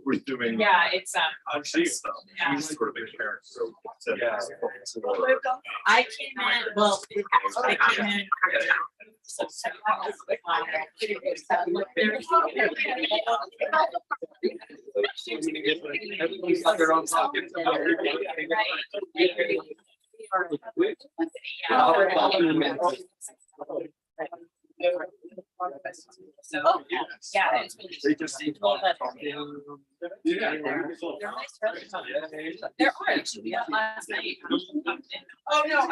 We're doing. Yeah, it's I'm seeing stuff. He's sort of a character. Yeah. I came in, well, I came in. Everybody's got their own pockets. Oh, yeah, it's really. They just need Well, but- Yeah. They're nice, really. There are actually, we had last night. Oh, no,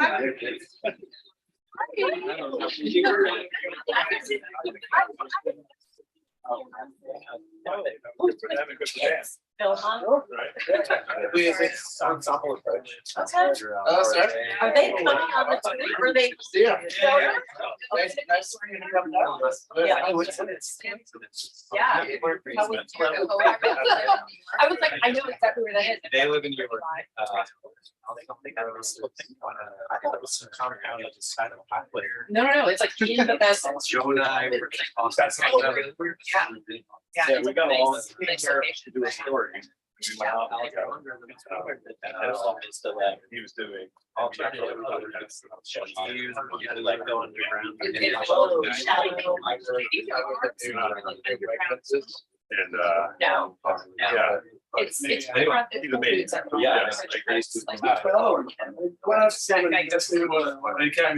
Yes. Bill, huh? It's ensemble approach. Okay. Are they coming on the tour? Or they? Yeah. Nice. Yeah. I was like, I know exactly where that is. They live in New York. I don't think I was looking on I thought it was some common out of the side of the highway. No, it's like in the best. Joe and I were. Yeah, we got a long Nice here location. to do a story. We went out, he was doing. Like go underground. And No. yeah. It's Anyway, he's amazing. Yeah. What else? They can't.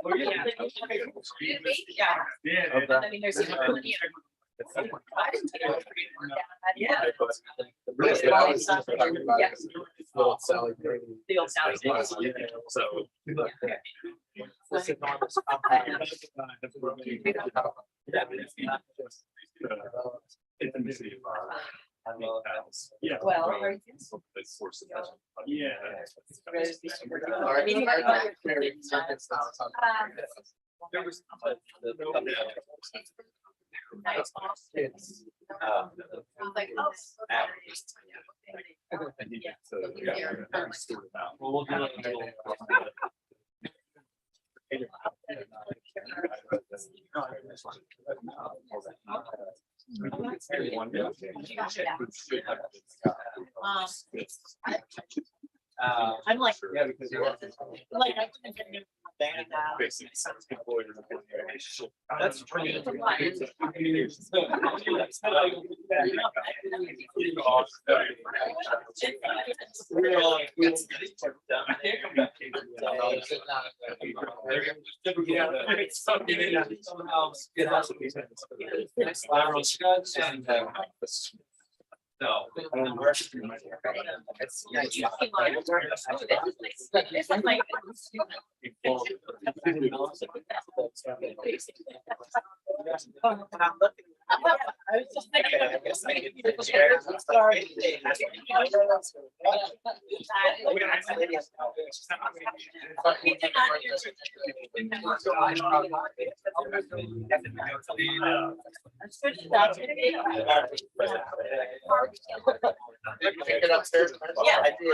Oh, yeah. Yeah. I mean, there's a company. Yeah. The old Sally. So. Yeah. Well, yeah. Nice. Like, oh. We'll do I'm like, yeah, because you're. like, I couldn't get new band now. That's true. No. I was just thinking. Get upstairs. Yeah. I did.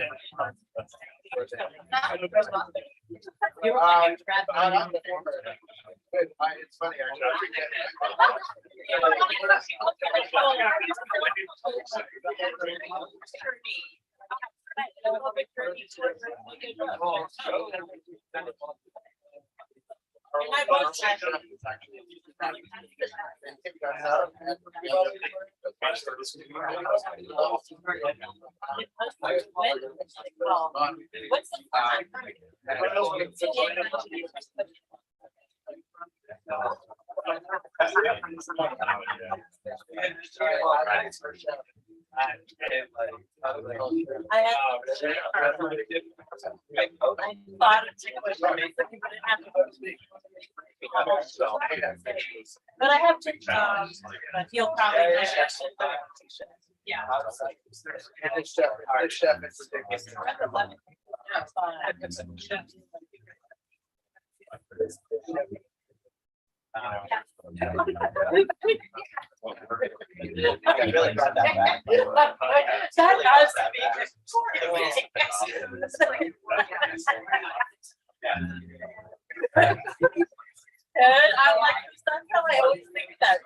It's funny. What's But I have to, but he'll probably. Yeah. And it's chef, it's chef, it's ridiculous. I really brought that back. And I like, that's how I always think that.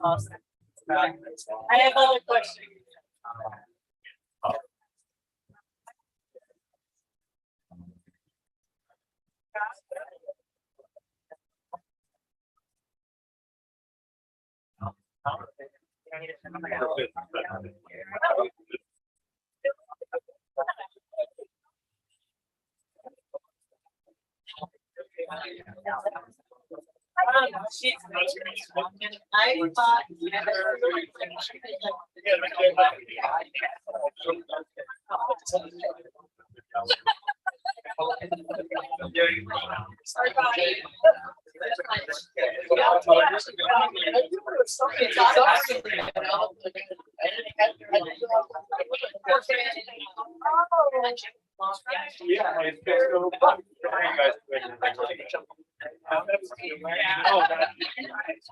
Awesome. I have other questions. I thought.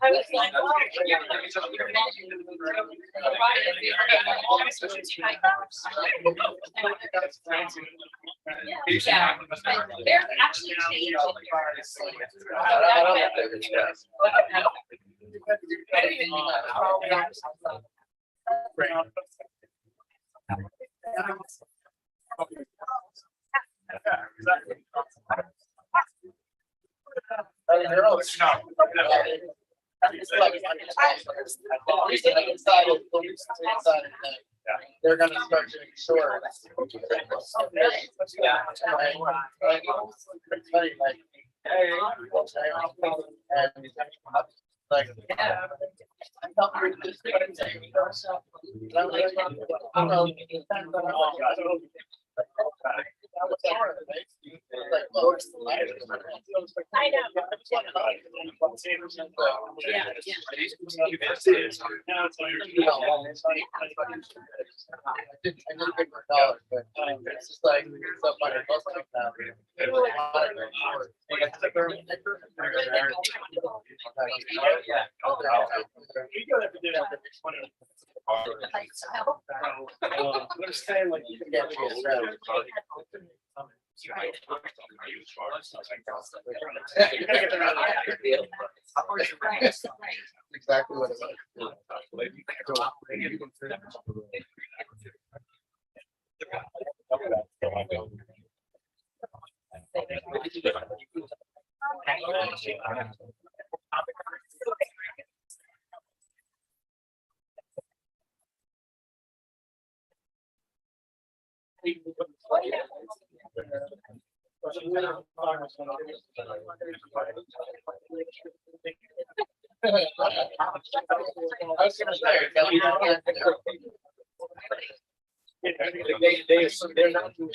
I was like, oh, yeah, they're actually changing. They're gonna start doing short. I know. It's just like, it's so funny, most of them. I'm saying like you can get Exactly what it I was gonna say, they're not doing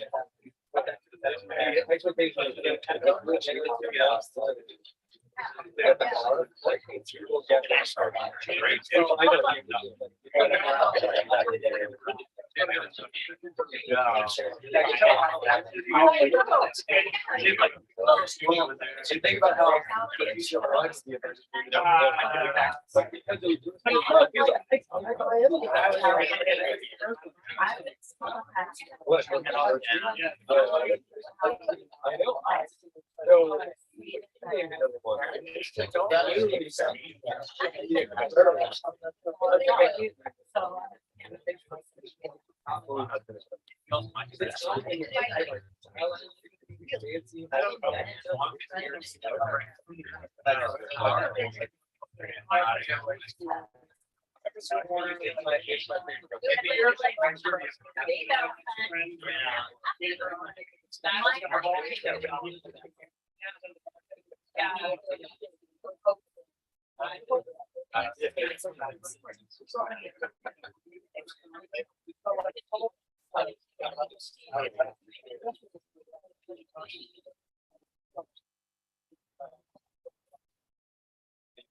Think about how.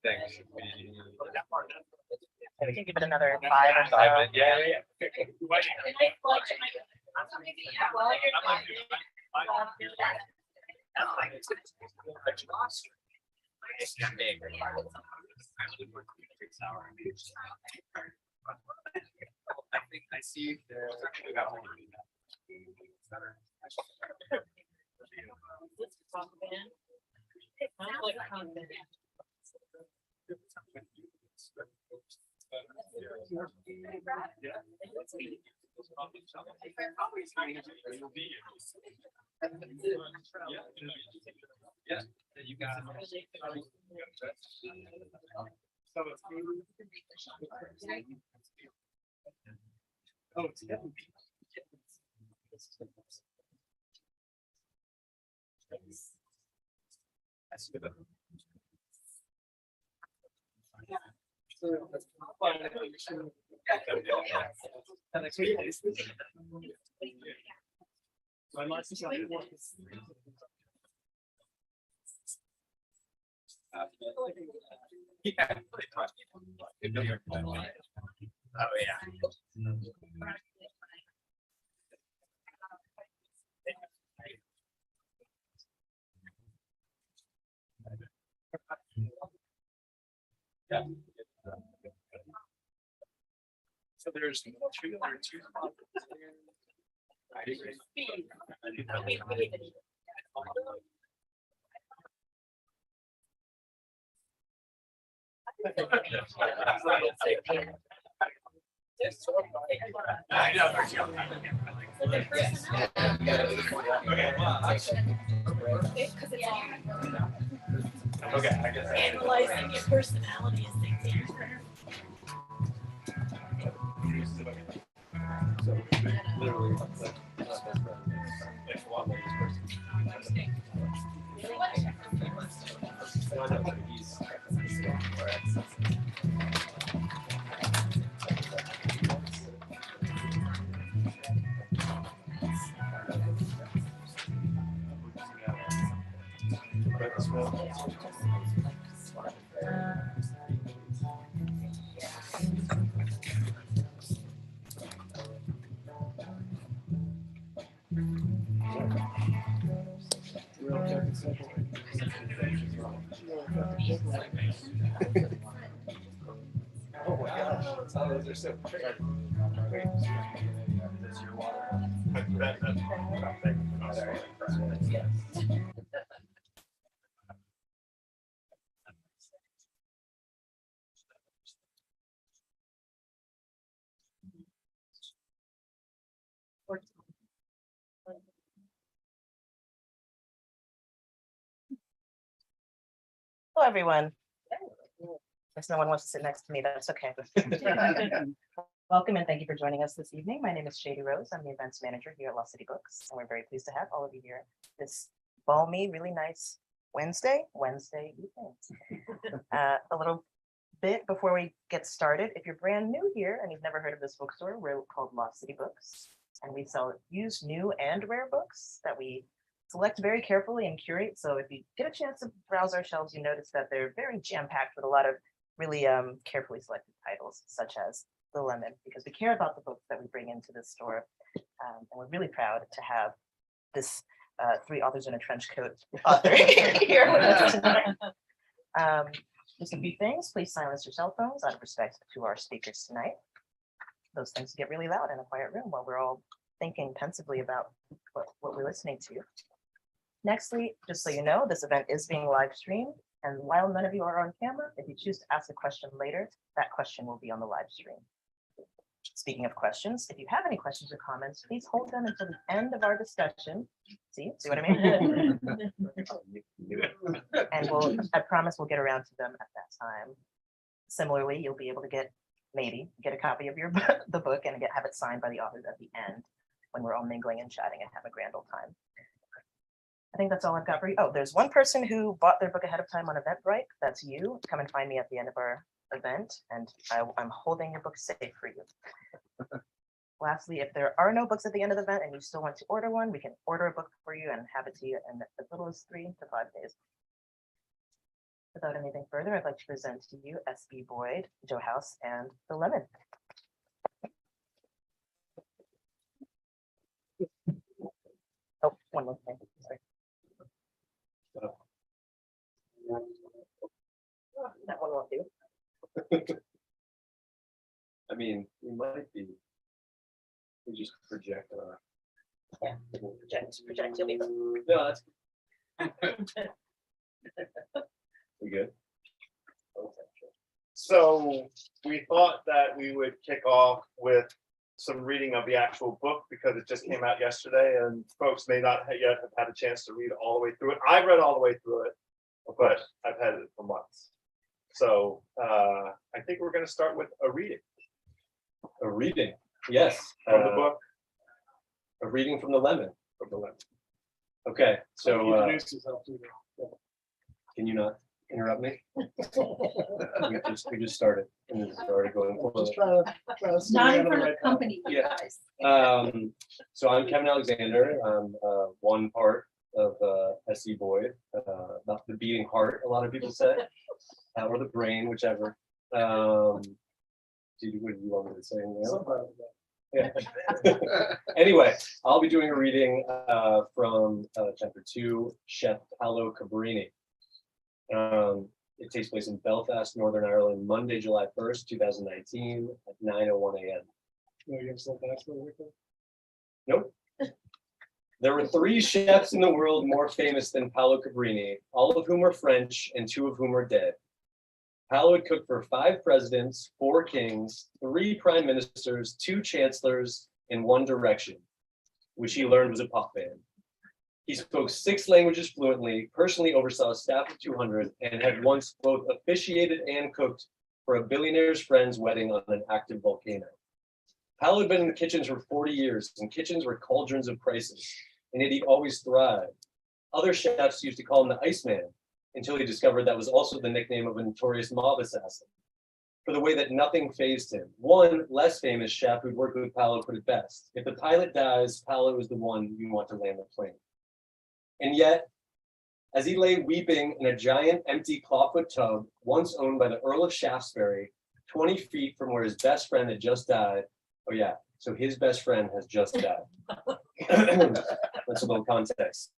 things should be. We can give it another 5 or so. Yeah. I think I see there. Yeah, you got it. Oh, it's getting. That's good. Oh, yeah. Yeah. So there's two or two. I know. Okay, I guess. Analyzing your personality is the So literally, like one person. No, no, but he's. Oh my gosh, those are so great. That's your water. Yes. Hello, everyone. Guess no one wants to sit next to me. That's okay. Welcome and thank you for joining us this evening. My name is Shady Rose. I'm the events manager here at Lost City Books, and we're very pleased to have all of you here this balmy, really nice Wednesday evening. A little bit before we get started, if you're brand new here and you've never heard of this bookstore, we're called Lost City Books, and we sell used, new, and rare books that we select very carefully and curate. So if you get a chance to browse our shelves, you notice that they're very jam-packed with a lot of really carefully selected titles, such as The Lemon, because we care about the books that we bring into this store. And we're really proud to have this 3 authors in a trench coat author here with us tonight. Just a few things. Please silence your cell phones out of respect to our speakers tonight. Those things get really loud in a quiet room while we're all thinking pensively about what we're listening to. Nextly, just so you know, this event is being live streamed, and while none of you are on camera, if you choose to ask a question later, that question will be on the live stream. Speaking of questions, if you have any questions or comments, please hold them until the end of our discussion. See what I mean? And I promise we'll get around to them at that time. Similarly, you'll be able to get a copy of the book and have it signed by the authors at the end when we're all mingling and chatting and have a grand old time. I think that's all I've got for you. Oh, there's one person who bought their book ahead of time on Eventbrite. That's you. Come and find me at the end of our event, and I'm holding your book safe for you. Lastly, if there are no books at the end of the event and you still want to order one, we can order a book for you and have it to you in as little as 3 to 5 days. Without anything further, I'd like to present to you SB Boyd, Joe House, and the Lemon. Oh, one more thing. Sorry. That one won't do. I mean, we might be. We just project our. Yeah, project, you'll be fine. No, that's. We good? So we thought that we would kick off with some reading of the actual book because it just came out yesterday and folks may not yet have had a chance to read all the way through it. I read all the way through it, but I've had it for months. So I think we're going to start with a reading A reading, yes. from the book. A reading from the Lemon. From the Lemon. Okay, so Introduce yourself to can you not interrupt me? We just started. And this is already going Just forward. trying to Not in front of the company, you Yeah. guys. So I'm Kevin Alexander. I'm one part of SE Boyd, not the beating heart, a lot of people say, or the brain, whichever. What do you want me to say? Anything else? Yeah. Anyway, I'll be doing a reading from chapter 2, Chef Paolo Cabrini. It takes place in Belfast, Northern Ireland, Monday, July 1st, 2019 at 9:01 a.m. Nope. There were 3 chefs in the world more famous than Paolo Cabrini, all of whom were French and 2 of whom are dead. Paolo had cooked for 5 presidents, 4 kings, 3 prime ministers, 2 chancellors, and 1 direction, which he learned was a pop band. He spoke 6 languages fluently, personally oversaw a staff of 200, and had once both officiated and cooked for a billionaire's friend's wedding on an active volcano. Paolo had been in the kitchens for 40 years, and kitchens were cauldrons of crisis, and yet he always thrived. Other chefs used to call him the Iceman, until he discovered that was also the nickname of a notorious mob assassin, for the way that nothing fazed him. One less famous chef who'd worked with Paolo put it best: if the pilot dies, Paolo is the one you want to land the plane. And yet, as he lay weeping in a giant empty clawfoot tub, once owned by the Earl of Shaftesbury, 20 feet from where his best friend had just died. Oh yeah, so his best friend has just died. That's a little context.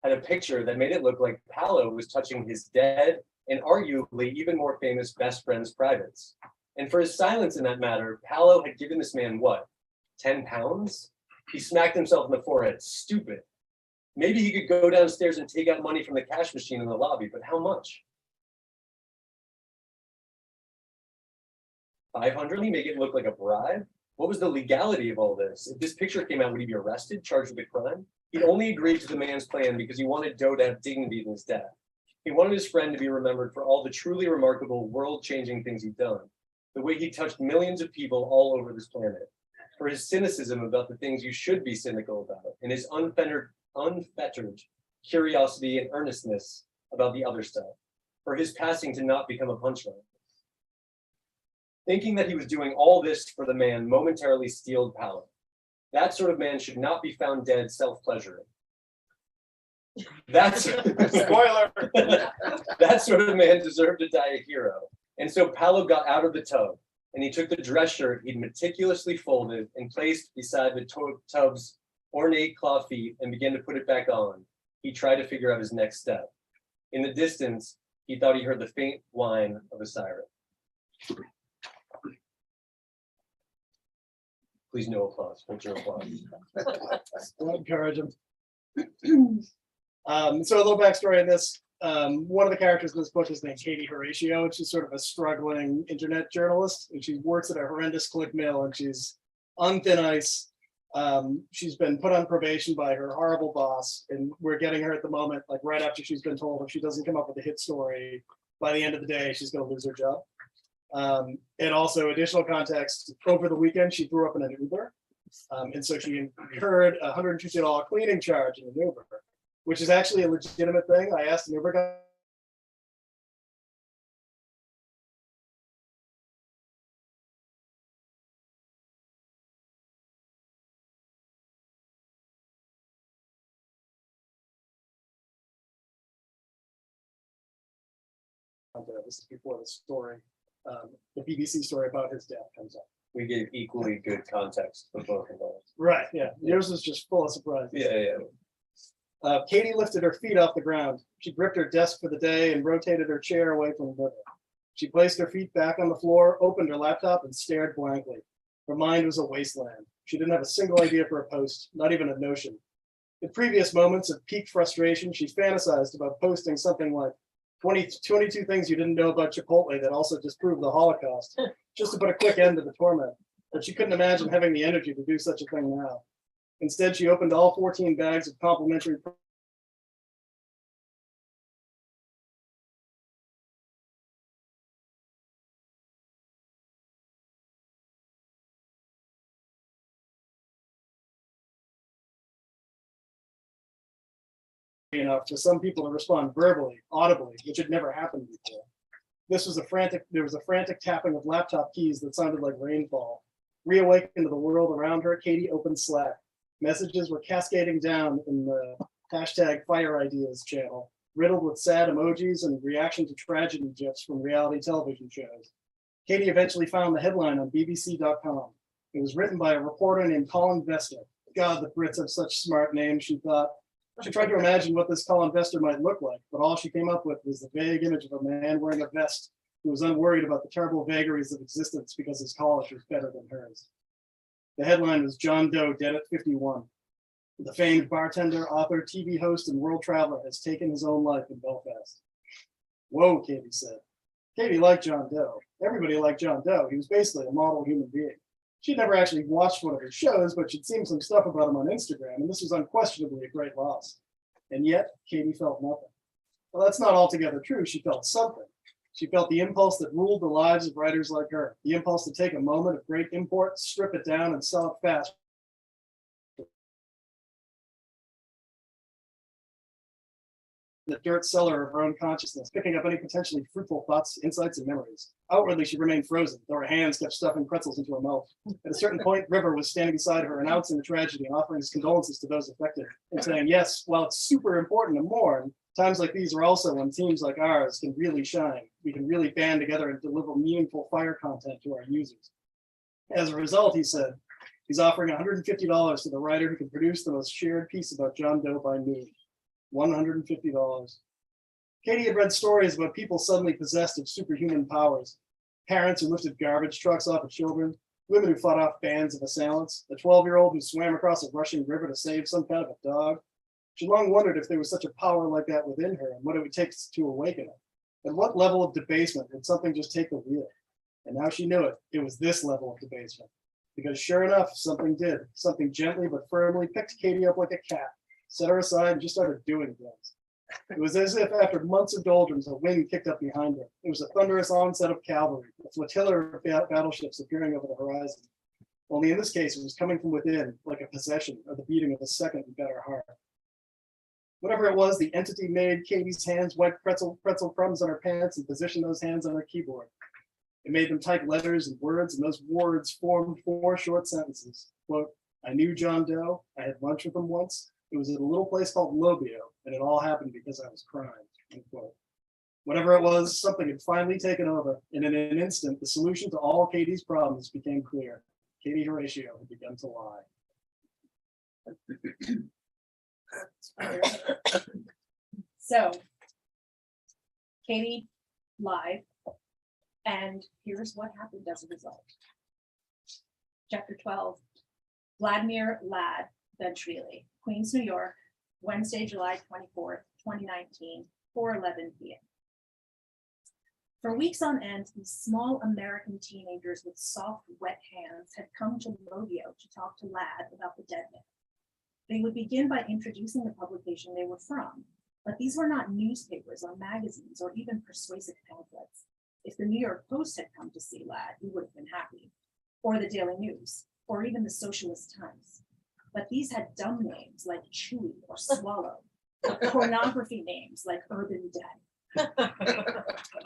Had a picture that made it look like Paolo was touching his dead and arguably even more famous best friend's privates. And for his silence in that matter, Paolo had given this man what, 10 pounds? He smacked himself in the forehead. Stupid. Maybe he could go downstairs and take out money from the cash machine in the lobby, but how much? 500? Make it look like a bribe? What was the legality of all this? If this picture came out, would he be arrested, charged with a crime? He'd only agreed to the man's plan because he wanted Doe to have dignity in his death. He wanted his friend to be remembered for all the truly remarkable, world-changing things he'd done, the way he touched millions of people all over this planet, for his cynicism about the things you should be cynical about, and his unfettered curiosity and earnestness about the other stuff, for his passing to not become a punchline. Thinking that he was doing all this for the man momentarily steeled Paolo. That sort of man should not be found dead self-pleasuring. That's Spoiler. that sort of man deserved to die a hero. And so Paolo got out of the tub and he took the dress shirt he'd meticulously folded and placed beside the tub's ornate claw feet and began to put it back on. He tried to figure out his next step. In the distance, he thought he heard the faint whine of a siren. Please, no applause. Hold your applause. I'll encourage him. So a little backstory on this. One of the characters in this book is named Katie Horatio, and she's sort of a struggling internet journalist, and she works at a horrendous click mill, and she's on thin ice. She's been put on probation by her horrible boss, and we're getting her at the moment, like right after she's been told if she doesn't come up with a hit story by the end of the day, she's going to lose her job. And also additional context, over the weekend, she threw up in an Uber. And so she incurred a $150 cleaning charge in an Uber, which is actually a legitimate thing. I asked an Uber guy This is before the story, the BBC story about his death comes up. We gave equally good context for both of those. Right, yeah, yours was just full of surprises. Yeah. Katie lifted her feet off the ground. She gripped her desk for the day and rotated her chair away from the window. She placed her feet back on the floor, opened her laptop, and stared blankly. Her mind was a wasteland. She didn't have a single idea for a post, not even a notion. In previous moments of peak frustration, she fantasized about posting something like 22 things you didn't know about Chipotle that also disproved the Holocaust, just to put a quick end to the torment. But she couldn't imagine having the energy to do such a thing now. Instead, she opened all 14 bags of complimentary enough for some people to respond verbally, audibly, which had never happened before. There was a frantic tapping of laptop keys that sounded like rainfall. Reawakened to the world around her, Katie opened Slack. Messages were cascading down in the hashtag Fire Ideas channel, riddled with sad emojis and reaction to tragedy gifs from reality television shows. Katie eventually found the headline on BBC.com. It was written by a reporter named Colin Vesta. God, the Brits have such smart names, she thought. She tried to imagine what this Colin Vesta might look like, but all she came up with was the vague image of a man wearing a vest who was unworried about the terrible vagaries of existence because his college was better than hers. The headline was John Doe dead at 51. The famed bartender, author, TV host, and world traveler has taken his own life in Belfast. Whoa, Katie said. Katie liked John Doe. Everybody liked John Doe. He was basically a model human being. She'd never actually watched one of his shows, but she'd seen some stuff about him on Instagram, and this was unquestionably a great loss. And yet, Katie felt nothing. Well, that's not altogether true. She felt something. She felt the impulse that ruled the lives of writers like her, the impulse to take a moment of great import, strip it down, and sell it fast. The dirt cellar of her own consciousness, picking up any potentially fruitful thoughts, insights, and memories. Outwardly, she remained frozen, though her hands kept stuffing pretzels into her mouth. At a certain point, River was standing beside her, announcing the tragedy and offering his condolences to those affected, and saying, yes, while it's super important to mourn, times like these are also when teams like ours can really shine. We can really band together and deliver meaningful fire content to our users. As a result, he said, he's offering $150 to the writer who can produce the most shared piece about John Doe by noon. $150. Katie had read stories about people suddenly possessed of superhuman powers. Parents who lifted garbage trucks off of children, women who fought off bands of assailants, a 12-year-old who swam across a rushing river to save some kind of a dog. She long wondered if there was such a power like that within her and what it would take to awaken it. At what level of debasement would something just take the wheel? And now she knew it. It was this level of debasement. Because sure enough, something did. Something gently but firmly picked Katie up like a cat, set her aside, and just started doing things. It was as if after months of doldrums, a wind kicked up behind her. It was a thunderous onset of cavalry, a flotilla of battleships appearing over the horizon. Only in this case, it was coming from within, like a possession or the beating of a second and better heart. Whatever it was, the entity made Katie's hands wipe pretzel crumbs on her pants and position those hands on her keyboard. It made them type letters and those words formed 4 short sentences. Quote, I knew John Doe. I had lunch with him once. It was at a little place called Lobio, and it all happened because I was crying. End quote. Whatever it was, something had finally taken over, and in an instant, the solution to all Katie's problems became clear. Katie Horatio had begun to lie. So Katie lied, and here's what happened as a result. Chapter 12, Vladimir Ladd Ventrili, Queens, New York, Wednesday, July 24th, 2019, 4:11 p.m. For weeks on end, these small American teenagers with soft, wet hands had come to Lobio to talk to Ladd about the dead man. They would begin by introducing the publication they were from, but these were not newspapers or magazines or even persuasive pamphlets. If the New York Post had come to see Ladd, he would have been happy, or the Daily News, or even the Socialist Times. But these had dumb names like Chewy or Swallow, or pornography names like Urban Den.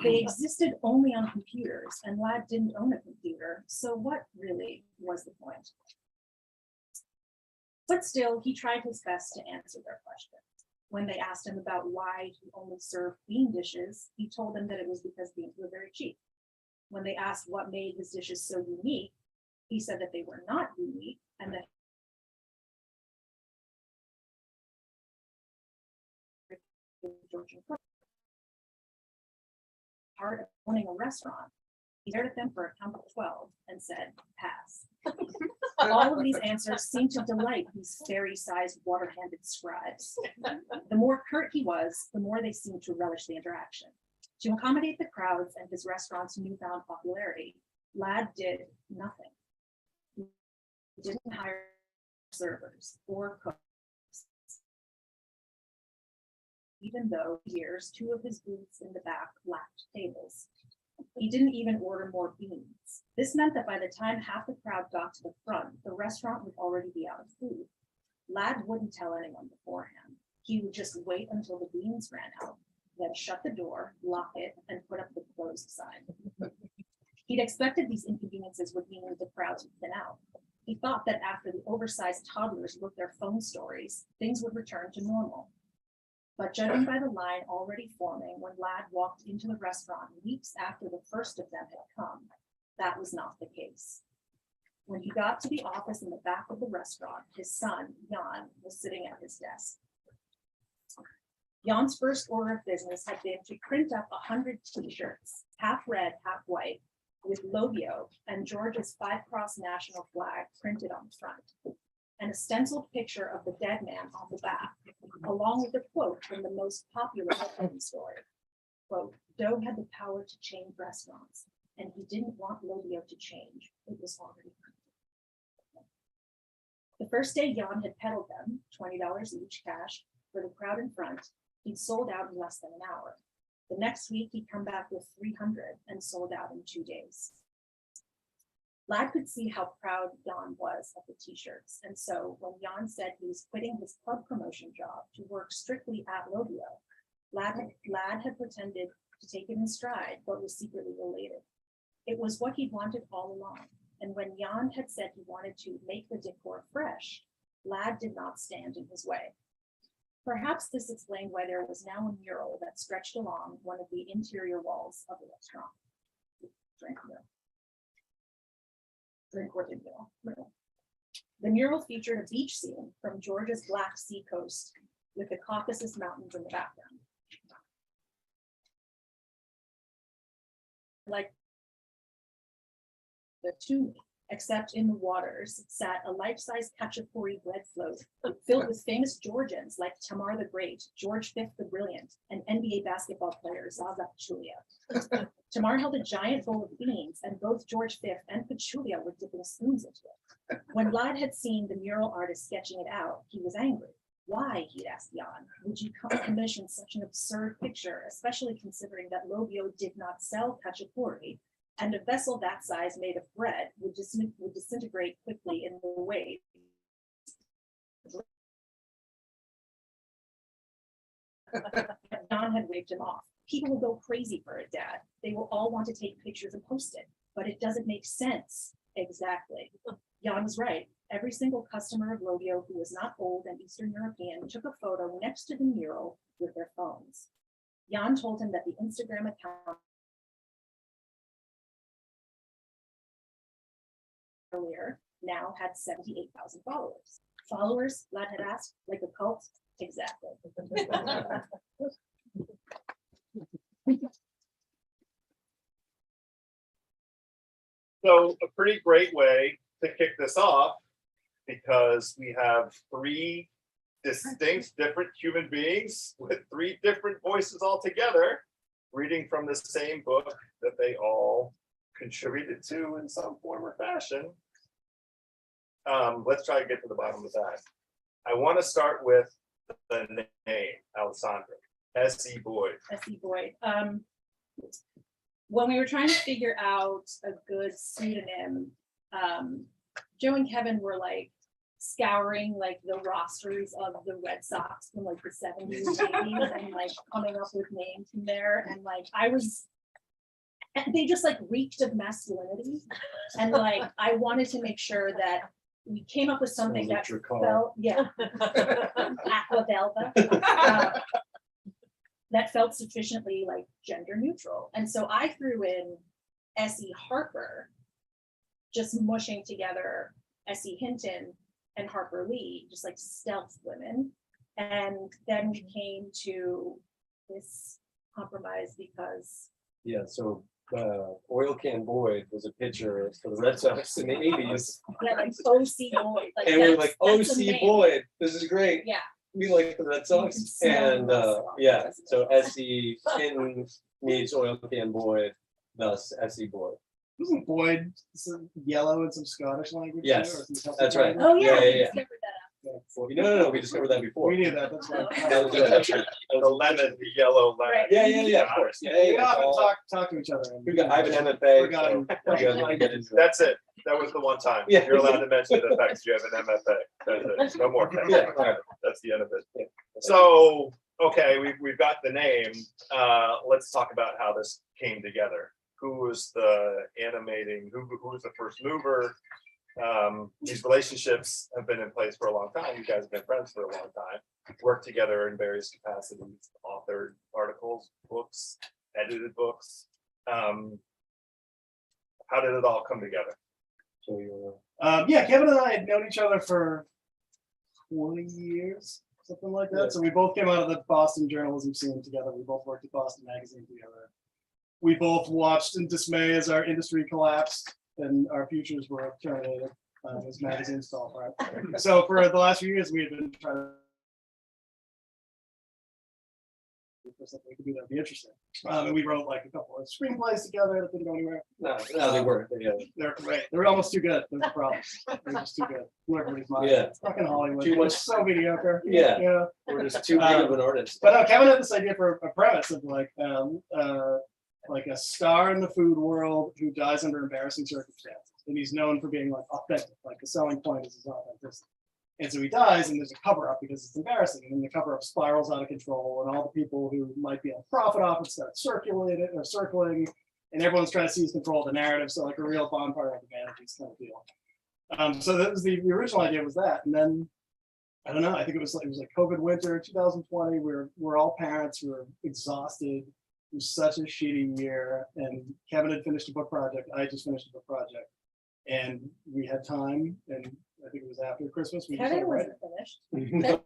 They existed only on computers, and Ladd didn't own a computer, so what really was the point? But still, he tried his best to answer their questions. When they asked him about why he only served bean dishes, he told them that it was because beans were very cheap. When they asked what made his dishes so unique, he said that they were not unique and that Georgian cook. Part of owning a restaurant, he stared at them for a count of 12 and said, pass. All of these answers seemed to delight these fairy-sized water-handed scribes. The more curt he was, the more they seemed to relish the interaction. To accommodate the crowds and his restaurant's newfound popularity, Ladd did nothing. He didn't hire servers or cooks. Even though for years, 2 of his booths in the back lacked tables. He didn't even order more beans. This meant that by the time half the crowd got to the front, the restaurant would already be out of food. Ladd wouldn't tell anyone beforehand. He would just wait until the beans ran out, then shut the door, lock it, and put up the closed sign. He'd expected these inconveniences would mean the crowds would thin out. He thought that after the oversized toddlers wrote their phone stories, things would return to normal. But judging by the line already forming when Ladd walked into the restaurant weeks after the first of them had come, that was not the case. When he got to the office in the back of the restaurant, his son, Jan, was sitting at his desk. Jan's first order of business had been to print up 100 t-shirts, half red, half white, with Lobio and Georgia's 5-cross national flag printed on the front, and a stenciled picture of the dead man on the back, along with a quote from the most popular story. Quote, "Dough had the power to change restaurants, and he didn't want Lobio to change. It was already printed." The first day Jan had peddled them, $20 each cash, for the crowd in front, he'd sold out in less than an hour. The next week, he'd come back with 300 and sold out in 2 days. Ladd could see how proud Jan was of the t-shirts, and so when Jan said he was quitting his club promotion job to work strictly at Lobio, Ladd had pretended to take it in stride, but was secretly elated. It was what he'd wanted all along, and when Jan had said he wanted to make the decor fresh, Ladd did not stand in his way. Perhaps this explained why there was now a mural that stretched along one of the interior walls of the restaurant. The mural featured a beach scene from Georgia's Black Sea coast with the Caucasus Mountains in the background. Like the tomb, except in the waters, sat a life-size khachapuri bread float filled with famous Georgians like Tamar the Great, George V the Brilliant, and NBA basketball player Zaza Pachulia. Tamar held a giant bowl of beans, and both George V and Pachulia were dipping spoons into it. When Ladd had seen the mural artist sketching it out, he was angry. Why, he'd asked Jan, would you commission such an absurd picture, especially considering that Lobio did not sell khachapuri, and a vessel that size made of bread would disintegrate quickly in the waves. Jan had waved him off. People will go crazy for it, Dad. They will all want to take pictures and post it, but it doesn't make sense. Exactly. Jan was right. Every single customer of Lobio who was not old and Eastern European took a photo next to the mural with their phones. Jan told him that the Instagram account earlier now had 78,000 followers. Followers, Ladd had asked, like a cult? Exactly. So a pretty great way to kick this off, because we have 3 distinct different human beings with 3 different voices altogether, reading from the same book that they all contributed to in some form or fashion. Let's try to get to the bottom of that. I want to start with the name, Alessandra, S.E. Boyd. S.E. Boyd. When we were trying to figure out a good pseudonym, Joe and Kevin were like scouring like the rosters of the Red Sox from like the 70s and 80s and like coming up with names from there. And like they just like reeked of masculinity. And like I wanted to make sure that we came up with something Sounds like that your car. felt, yeah. Aquavelva. That felt sufficiently like gender neutral. And so I threw in S.E. Harper, just mushing together S.E. Hinton and Harper Lee, just like stealth women. And then we came to this compromise because Yeah, so Oil Can Boyd was a pitcher for the Red Sox in the 80s. yeah, like O.C. Boyd. Like And we were that's- like, that's the OC name. Boyd, this is great. Yeah. We like the Red You can Sox. smell And the Red Sox, yeah, doesn't so it? SE Hinton meets Oil Can Boyd, thus SE Boyd. Wasn't Boyd some yellow in some Scottish language? too, Yes, or some Celtic that's right. language? Oh, yeah, Yeah, we yeah, yeah. discovered that. No, we discovered that before. We knew that, that's right. That was it. The lemon, the yellow lemon. Right. Yeah, of course. Yeah, We yeah. often All- talk to each other. and- We got, I have an MFA. Forgotten. So you guys wanna get into that? That's it. That was the one time. Yeah. You're allowed to mention the fact that you have an MFA. That's it. No more. Yeah, all right. That's the end of it. So, okay, we've got the name. Let's talk about how this came together. Who was the animating, who was the first mover? These relationships have been in place for a long time. You guys have been friends for a long time. Worked together in various capacities, authored articles, books, edited books. How did it all come together? So you're, Yeah, Kevin and I had known each other for 20 years, something like that. Yeah. So we both came out of the Boston journalism scene together. We both worked at Boston Magazine together. We both watched in dismay as our industry collapsed and our futures were terminated as magazines fell apart. So for the last few years, we had been trying to for something we could do that'd be interesting. And we wrote like a couple of screenplays together that didn't go anywhere. no, they weren't. Yeah. They're great. They're almost too good. That's the problem. They're just too good. Blew everybody's mind. Yeah. It's fucking Hollywood. Too much- It's so mediocre. Yeah. Yeah. We're just too big of an artist. But no, Kevin had this idea for a premise of like a star in the food world who dies under embarrassing circumstances. And he's known for being like authentic. Like the selling point is his authenticity. And so he dies and there's a cover up because it's embarrassing. And then the cover up spirals out of control and all the people who might be on profit off it start circulating or circling. And everyone's trying to seize control of the narrative. So like a real bonfire of advantages kind of deal. So that was the original idea was that. And then I don't know, I think it was like COVID winter 2020. We're all parents, we were exhausted. It was such a shitty year. And Kevin had finished a book project. I just finished a book project. And we had time, and I think it was after Christmas. We just Kevin started wasn't finished. writing.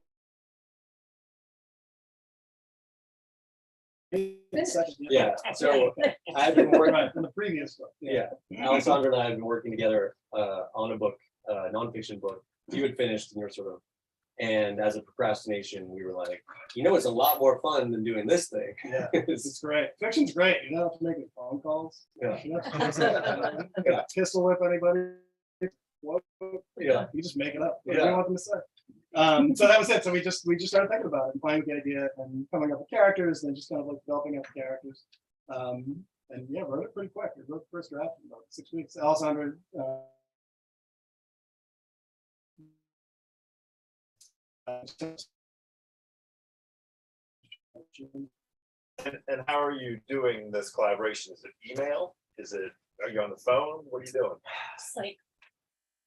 Yeah, so I've been working, Right, in the previous book. yeah, Alessandra and I have been working together on a book, nonfiction book. You had finished and you're sort of, and as a procrastination, we were like, it's a lot more fun than doing this thing. Yeah, it's great. Fiction's great. You don't have to make any phone calls. Yeah. You don't have to pistol whip anybody. What? Yeah. You just make it up. What Yeah. do you want them to say? So that was it. So we just started thinking about it and playing with the idea and coming up with characters and then just kind of like developing out the characters. And yeah, wrote it pretty quick. We wrote the first draft in about 6 weeks. Alessandra. And how are you doing this collaboration? Is it email? Are you on the phone? What are you doing? Just like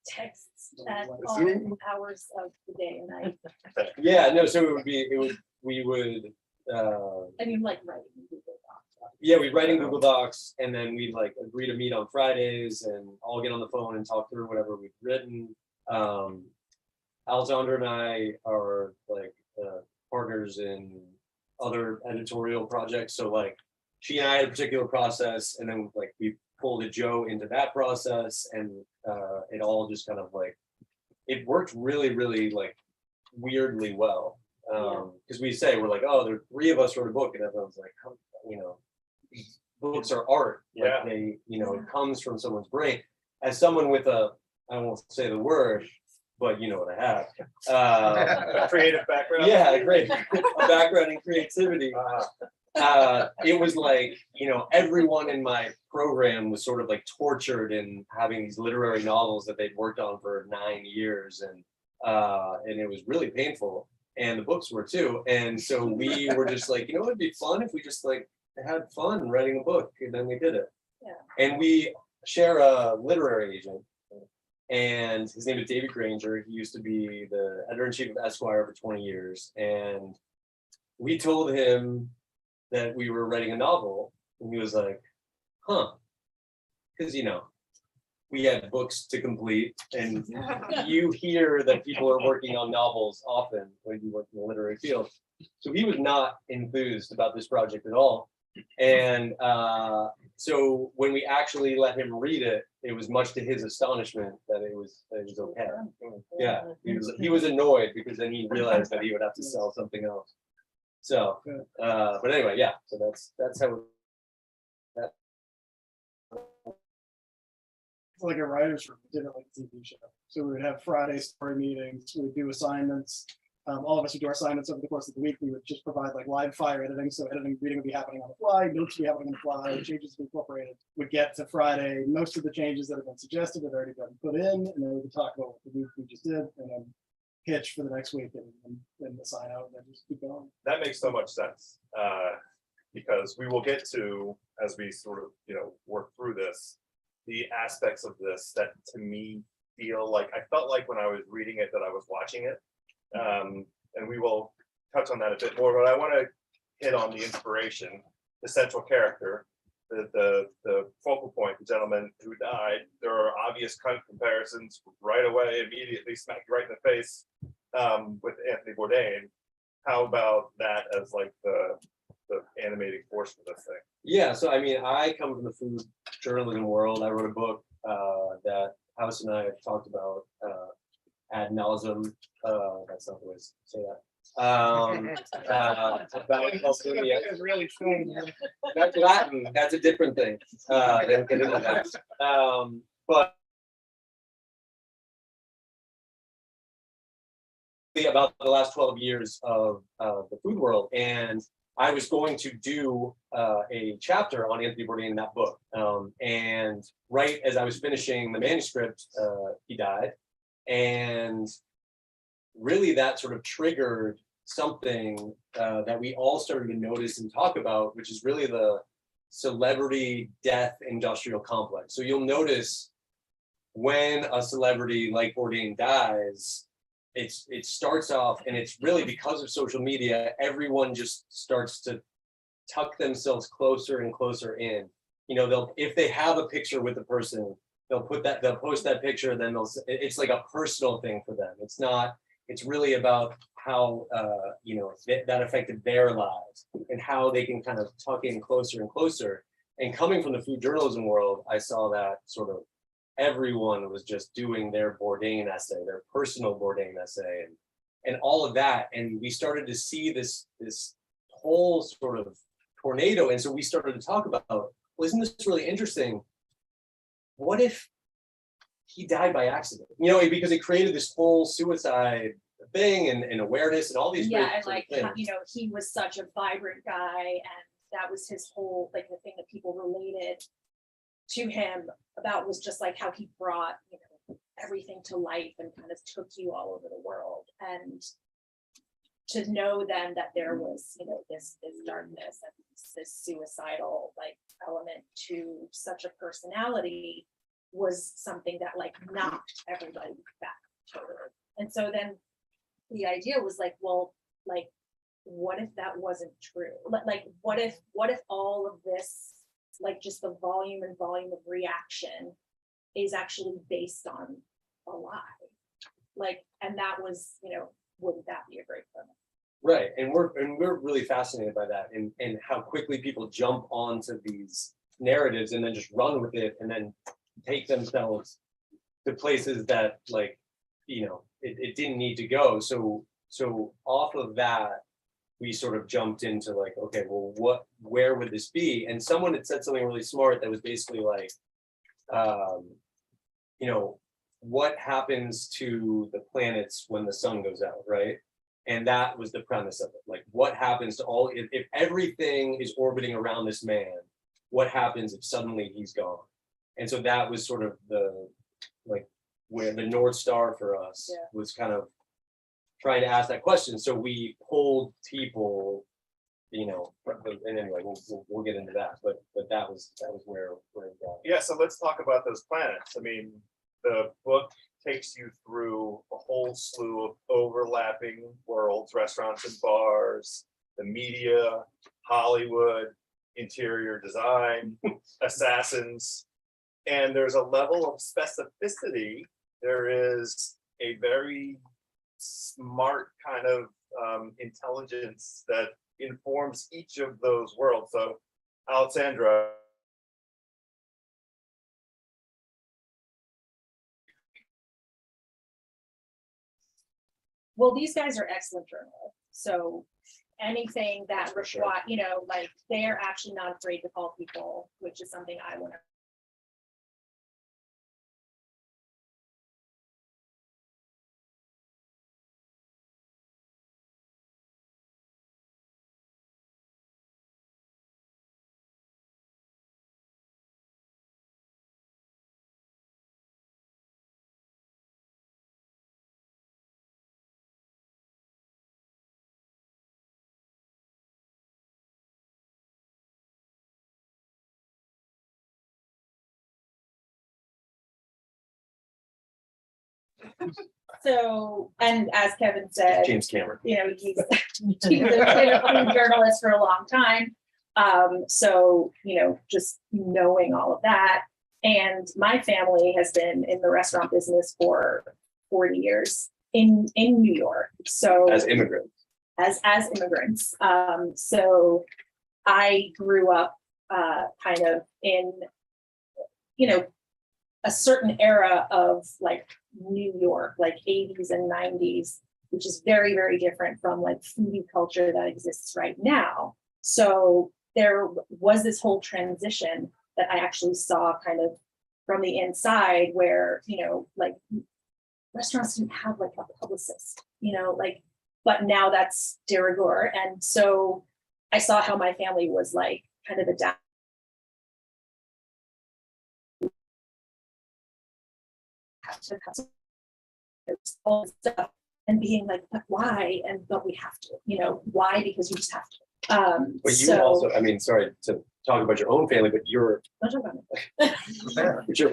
texts at Like all Zoom? hours of the day and night. Yeah, no, so we would, I mean, like writing. Google Docs. yeah, we'd write in Google Docs and then we'd like agree to meet on Fridays and all get on the phone and talk through whatever we've written. Alessandra and I are like partners in other editorial projects. So like she and I had a particular process and then like we pulled a Joe into that process and it all just kind of like, it worked really, really like weirdly well. Because we say, we're like, oh, there are 3 of us wrote a book and everyone's like, books are art. Yeah. Like they, it comes from someone's brain. As someone with I won't say the word, but you know what I have. Creative background? Yeah, great. A background in creativity. It was like, everyone in my program was sort of like tortured in having these literary novels that they'd worked on for 9 years. And it was really painful. And the books were too. And so we were just like, it'd be fun if we just like had fun writing a book. And then we did it. Yeah. And we share a literary agent. and his name is David Granger. He used to be the editor-in-chief of Esquire for 20 years, and we told him that we were writing a novel, and he was like, huh, because we had books to complete, and you hear that people are working on novels often when you work in the literary field. So he was not enthused about this project at all. And so when we actually let him read it, it was much to his astonishment that it was okay. Yeah, he was annoyed because then he realized that he would have to sell something else. So, but anyway, yeah. So that's how. It's like a writer's room, we did it like a TV show. So we would have Friday story meetings, we would do assignments. All of us would do our assignments over the course of the week. We would just provide like live fire editing. So editing, reading would be happening on the fly, notes would be happening on the fly, changes would be incorporated. We'd get to Friday, most of the changes that have been suggested have already been put in, and then we would talk about what the week we just did, and then pitch for the next week and then assign out and then just keep going. That makes so much sense, because we will get to, as we sort of, work through this, the aspects of this that to me feel like, I felt like when I was reading it that I was watching it. And we will touch on that a bit more, but I want to hit on the inspiration, the central character, the focal point, the gentleman who died. There are obvious comparisons right away, immediately smack you right in the face, with Anthony Bourdain. How about that as like the animating force for this thing? Yeah, so I mean, I come from the food journalism world. I wrote a book that House and I have talked about ad nauseum. That's not the way to say that. About yeah. Really strange. That's Latin. That's a different thing. Than get into that. But about the last 12 years of the food world, and I was going to do a chapter on Anthony Bourdain in that book. And right as I was finishing the manuscript, he died. And really that sort of triggered something that we all started to notice and talk about, which is really the celebrity death industrial complex. So you'll notice when a celebrity like Bourdain dies, it starts off, and it's really because of social media, everyone just starts to tuck themselves closer and closer in. They'll, if they have a picture with the person, they'll post that picture, then it's like a personal thing for them. It's really about how that affected their lives and how they can kind of tuck in closer and closer. And coming from the food journalism world, I saw that sort of everyone was just doing their Bourdain essay, their personal Bourdain essay, and all of that. And we started to see this whole sort of tornado. And so we started to talk about, well, isn't this really interesting? What if he died by accident? Because it created this whole suicide thing and awareness and all these Yeah, great and sort of like, things. he was such a vibrant guy, and that was his whole, like, the thing that people related to him about was just like how he brought, everything to life and kind of took you all over the world. And to know then that there was, this darkness and this suicidal like element to such a personality was something that like knocked everybody back totally. And so then the idea was like, well, like, what if that wasn't true? Like, what if all of this, like just the volume of reaction is actually based on a lie? Like, and that was, wouldn't that be a great premise? Right, and we're really fascinated by that, and how quickly people jump onto these narratives and then just run with it, and then take themselves to places that, like, it didn't need to go. So off of that, we sort of jumped into like, okay, well, where would this be? And someone had said something really smart that was basically like, what happens to the planets when the sun goes out, right? And that was the premise of it. Like, what happens to all, if everything is orbiting around this man, what happens if suddenly he's gone? And so that was sort of where the North Star for us was kind of trying to ask that question. So we pulled people, and anyway, we'll get into that, but that was where it got. Yeah, so let's talk about those planets. I mean, the book takes you through a whole slew of overlapping worlds, restaurants and bars, the media, Hollywood, interior design, assassins. And there's a level of specificity. There is a very smart kind of intelligence that informs each of those worlds. So Alexandra, Well, these guys are excellent journalists, so anything that require, you know, like, they are actually not afraid to call people, which is something I want to. So, and as Kevin said, James Cameron. you know, he's been a food journalist for a long time. So, you know, just knowing all of that. And my family has been in the restaurant business for 40 years in New York. So As immigrants. as immigrants. So I grew up kind of in, you know, a certain era of like New York, like 80s and 90s, which is very, very different from like foodie culture that exists right now. So there was this whole transition that I actually saw kind of from the inside where, you know, like restaurants didn't have like a publicist, you know, like, but now that's de rigueur. And so I saw how my family was like kind of adapt. All this stuff and being like, but why? But we have to, you know, why? Because you just have to. But you also, I mean, sorry to talk about your own family, but your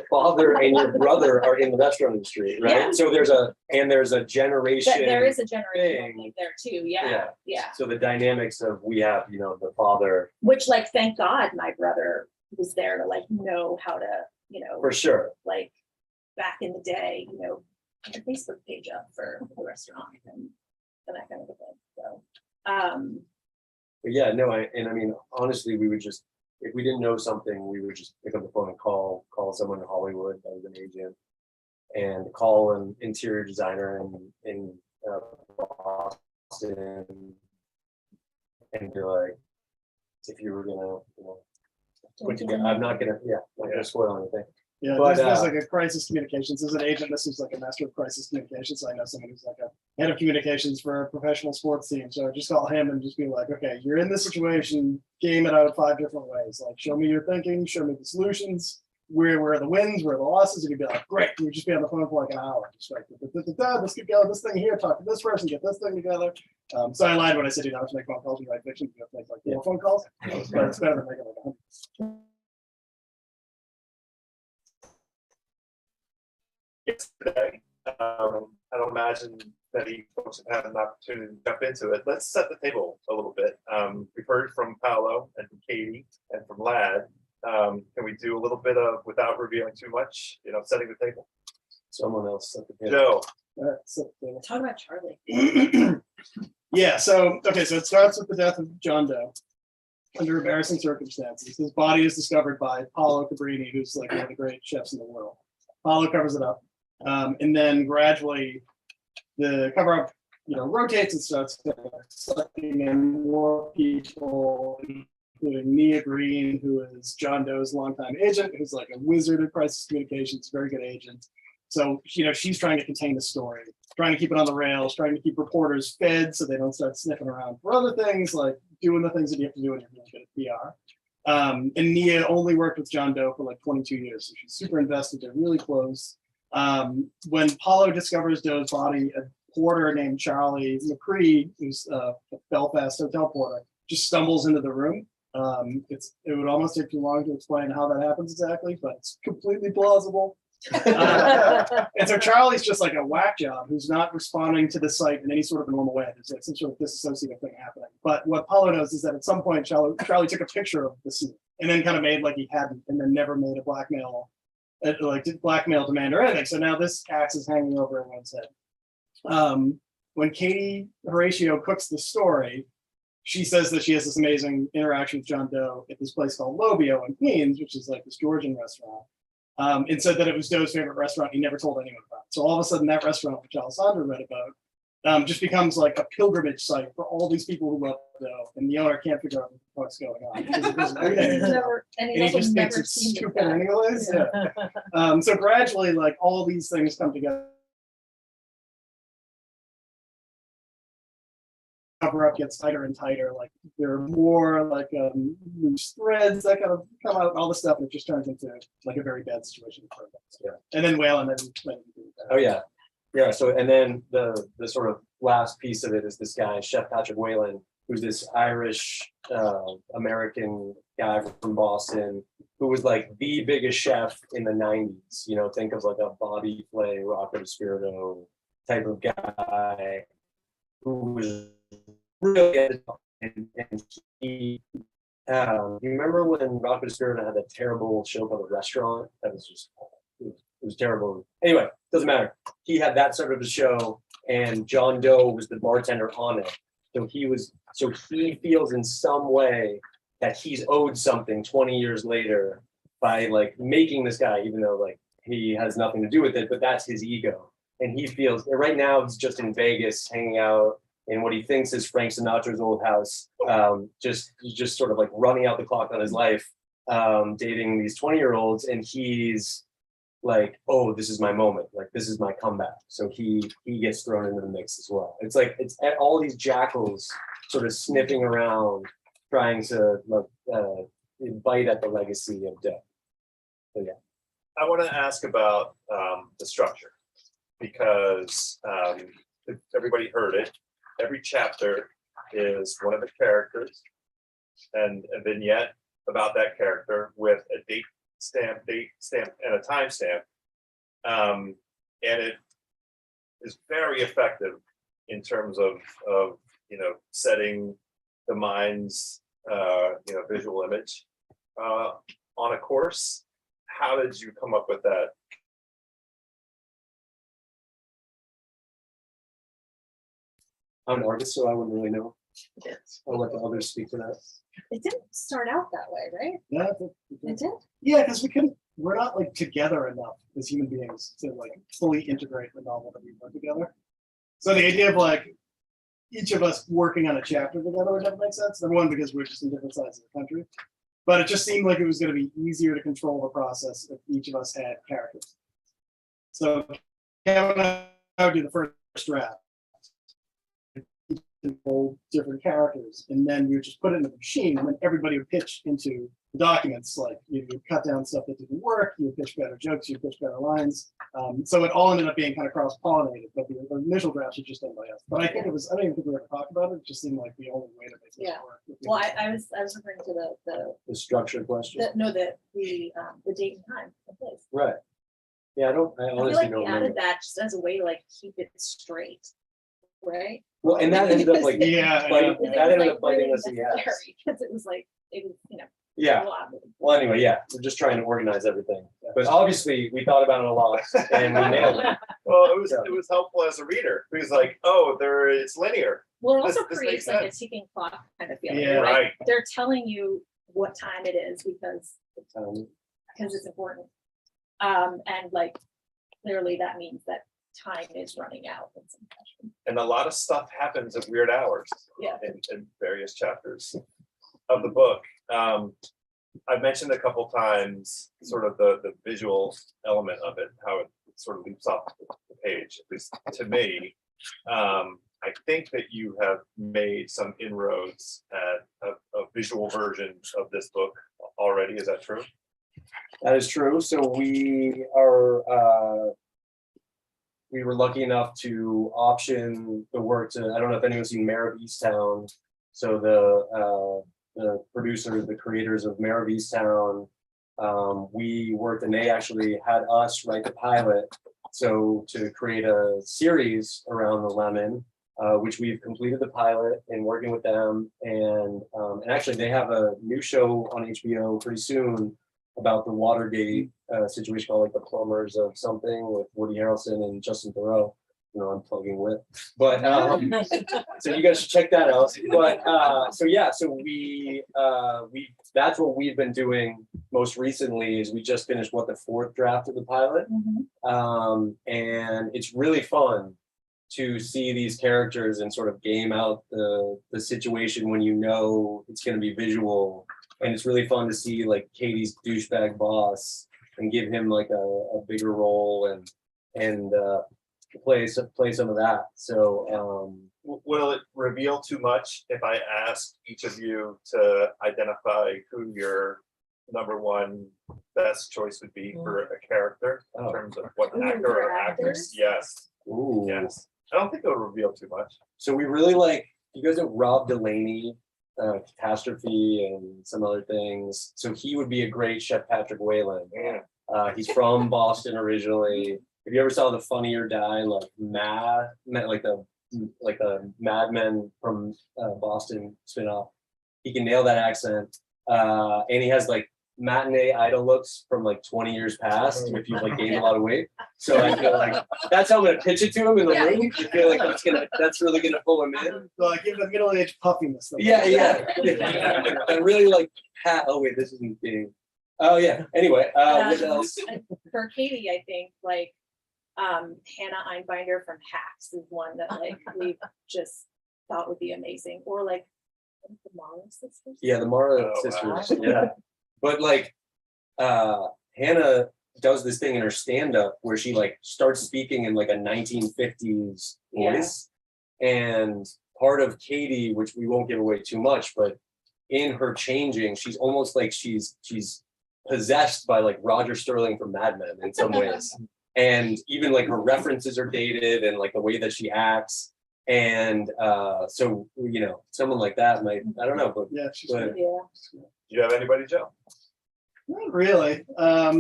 father and your brother are in the restaurant industry, right? Yeah. So there's a generation. There is a generation thing. there too. Yeah. So the dynamics of we have, you know, the father. Which, like, thank God my brother was there to like know how to, you know, For sure. like back in the day, you know, put a Facebook page up for the restaurant and that kind of thing. So But yeah, no, I mean, honestly, we would just, if we didn't know something, we would just pick up the phone and call someone in Hollywood that was an agent and call an interior designer in Boston and be like, if you were gonna, you know, put together, I'm not gonna spoil anything. Yeah, But, there's like a crisis communications. As an agent, this is like a master of crisis communications. So I know someone who's like a head of communications for a professional sports team. So just call him and just be like, okay, you're in this situation, game it out 5 different ways. Like, show me your thinking, show me the solutions, where are the wins, where are the losses. And you'd be like, great, you would just be on the phone for like an hour. Just like, let's get going, this thing here, talk to this person, get this thing together. So I lied when I said you don't have to make phone calls and write fiction. You have to make like 4 phone calls. But it's better than making like 100. today. I don't imagine many folks have had an opportunity to jump into it. Let's set the table a little bit. We've heard from Paolo and from Katie and from Lad. Can we do a little bit of, without revealing too much, you know, setting the table? Someone else at the table. Joe, All right, so, talk about Charlie. yeah, so okay, so it starts with the death of John Doe under embarrassing circumstances. His body is discovered by Paolo Cabrini, who's like one of the great chefs in the world. Paolo covers it up, and then gradually the cover up, you know, rotates and starts sucking in more people, including Nia Green, who is John Doe's longtime agent, who's like a wizard at crisis communications, very good agent. So, you know, she's trying to contain the story, trying to keep it on the rails, trying to keep reporters fed so they don't start sniffing around for other things, like doing the things that you have to do when you're really good at PR. And Nia only worked with John Doe for like 22 years, so she's super invested. They're really close. When Paolo discovers Doe's body, a porter named Charlie McCree, who's a Belfast hotel porter, just stumbles into the room. It would almost take too long to explain how that happens exactly, but it's completely plausible. And so Charlie's just like a whack job who's not responding to the site in any sort of a normal way. There's like some sort of disassociative thing happening. But what Paulo knows is that at some point Charlie took a picture of the scene and then kind of made like he hadn't, and then never made a blackmail demand or anything. So now this axe is hanging over everyone's head. When Katie Horatio cooks the story, she says that she has this amazing interaction with John Doe at this place called Lobio in Queens, which is like this Georgian restaurant. And said that it was Doe's favorite restaurant. He never told anyone about it. So all of a sudden that restaurant, which Alessandra read about, just becomes like a pilgrimage site for all these people who love Doe. And the owner can't figure out what the fuck's going on. And And he just thinks it's stupid anyways. Yeah. So gradually, like all these things come together. Cover up gets tighter and tighter. Like there are more like loose threads that kind of come out, and all this stuff, and it just turns into like a very bad situation for them. Yeah. And then Whalen, then Oh yeah, yeah. So and then the sort of last piece of it is this guy, Chef Patrick Whalen, who's this Irish American guy from Boston, who was like the biggest chef in the 90s. You know, think of like a Bobby Flay, Rocco Spirito type of guy who was really at the top. And he, you remember when Rocco Spirito had that terrible show called The Restaurant? That was just, it was terrible. Anyway, doesn't matter. He had that sort of a show, and John Doe was the bartender on it. So he feels in some way that he's owed something 20 years later by like making this guy, even though like he has nothing to do with it, but that's his ego. And he feels right now he's just in Vegas hanging out in what he thinks is Frank Sinatra's old house, just sort of like running out the clock on his life, dating these 20-year-olds, and he's like, oh, this is my moment, like this is my comeback. So he gets thrown into the mix as well. It's like it's all these jackals sort of sniffing around, trying to like bite at the legacy of Doe. So yeah. I want to ask about the structure, because if everybody heard it. Every chapter is one of the characters and a vignette about that character with a date stamp, and a time stamp. And it is very effective in terms of setting the mind's visual image on a course. How did you come up with that? I'm an artist, so I wouldn't really know. Yes. I'll let the others speak to that. It didn't start out that way, right? Yeah, It did. yeah, because we're not like together enough as human beings to like fully integrate the novel that we work together. So the idea of like each of us working on a chapter together would never make sense. Number one, because we're just in different sides of the country. But it just seemed like it was going to be easier to control the process if each of us had characters. So Kevin and I would do the first draft. Control different characters, and then you would just put it in the machine, and then everybody would pitch into the documents. Like you would cut down stuff that didn't work, you would pitch better jokes, you would pitch better lines. So it all ended up being kind of cross-pollinated, but the initial drafts were just done by us. But I think it was, I don't even think we ever talked about it. It just seemed like the only way to make this work. Well, I was referring to The structure question. the date and time and place. Right. Yeah, I I feel honestly like don't we remember. added that just as a way to like keep it straight, right? Well, and that ended up like Yeah, biting, It that was, ended like, up biting really us in the ass. necessary, because it was Yeah. a lot. Well, anyway, yeah, we're just trying to organize everything. But obviously, we thought about it a lot, and we nailed it. Well, it was helpful as a reader, because like, oh, it's linear. Well, it This- also this creates makes like a sense. ticking clock kind of feeling. Yeah. Like, Right. they're telling you what time it is because Um, it's important. And like clearly that means that time is running out in some fashion. And a lot of stuff happens at weird hours. Yeah. In various chapters of the book. I've mentioned a couple times sort of the visual element of it, how it sort of leaps off the page, at least to me. I think that you have made some inroads at a visual version of this book already. Is that true? That is true. So we were lucky enough to option the work to, I don't know if anyone's seen Mayor of Easttown. So the producers, the creators of Mayor of Easttown we worked and they actually had us write the pilot. So to create a series around the lemon, which we've completed the pilot and working with them. And actually they have a new show on HBO pretty soon about the Watergate situation called like The Plumbers of Something with Woody Harrelson and Justin Theroux. You know, I'm plugging with, but so you guys should check that out. But so yeah, so we that's what we've been doing most recently is we just finished the 4th draft of the pilot. And it's really fun to see these characters and sort of game out the situation when you know it's going to be visual. And it's really fun to see like Katie's douchebag boss and give him like a bigger role and play some of that. So Will it reveal too much if I ask each of you to identify who your #1 best choice would be for a character in terms of what actor or actress? Yes. ooh. Yes. I don't think it'll reveal too much. So we really like, you guys know Rob Delaney, Catastrophe and some other things. So he would be a great Chef Patrick Whalen. Yeah. He's from Boston originally. If you ever saw the Funny or Die, like the Mad Men from Boston spin-off, he can nail that accent. And he has like matinee idol looks from like 20 years past if you've like gained a lot of weight. So I feel like that's how I'm gonna pitch it to him in the room. I feel like that's really gonna pull him in. So I give the middle-aged puffiness. Yeah. I really like oh wait, this isn't being. Oh yeah. Anyway, what else? For Katie, I think like Hannah Einbinder from Hacks is one that like we just thought would be amazing. Or like the Mara sisters. Yeah, the Mara Oh, sisters. wow. Yeah. But like Hannah does this thing in her stand-up where she like starts speaking in like a 1950s voice. And part of Katie, which we won't give away too much, but in her changing, she's almost like she's possessed by like Roger Sterling from Mad Men in some ways. And even like her references are dated and like the way that she acts. And so, you know, someone like that might, I don't know, but Yeah, she's but- great. Yeah. Do you have anybody, Joe? Not really. I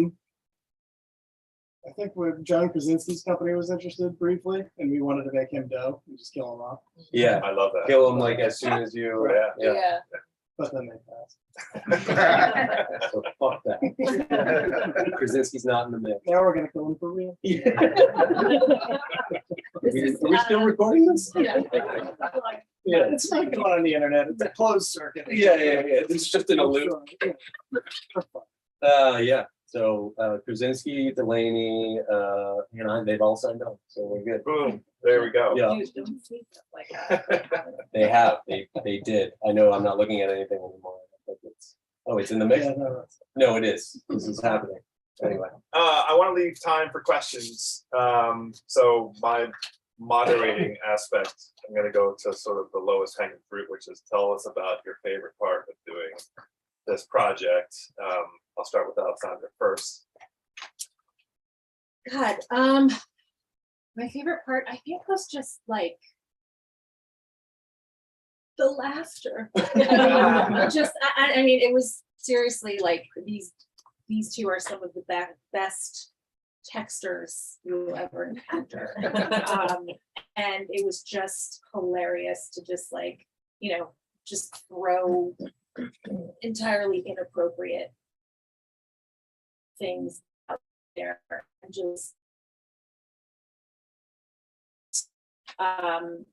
think when John Krasinski's company was interested briefly, and we wanted to make him dough and just kill him off, yeah, I love that. kill him like as soon as you, Yeah. but then they passed. So fuck that. Krasinski's not in the mix. Now we're gonna kill him for real. Are we still recording this? Yeah. Yeah. It's not going on the internet. It's a closed circuit. Yeah. It's just in a loop. Yeah. So Krasinski, Delaney, they've all signed up, so we're good. Boom. There we go. Yeah, You don't see stuff like that. they have. They did. I know I'm not looking at anything anymore. I think it's in the mix. Yeah, no, No, it is. This is happening. Anyway. I want to leave time for questions. So my moderating aspect, I'm going to go to sort of the lowest hanging fruit, which is tell us about your favorite part of doing this project. I'll start with Alexandra first. God, my favorite part, I think, was just like the laughter. I mean, it was seriously like these two are some of the best texters you will ever encounter. And it was just hilarious to just like, you know, just throw entirely inappropriate things out there and just and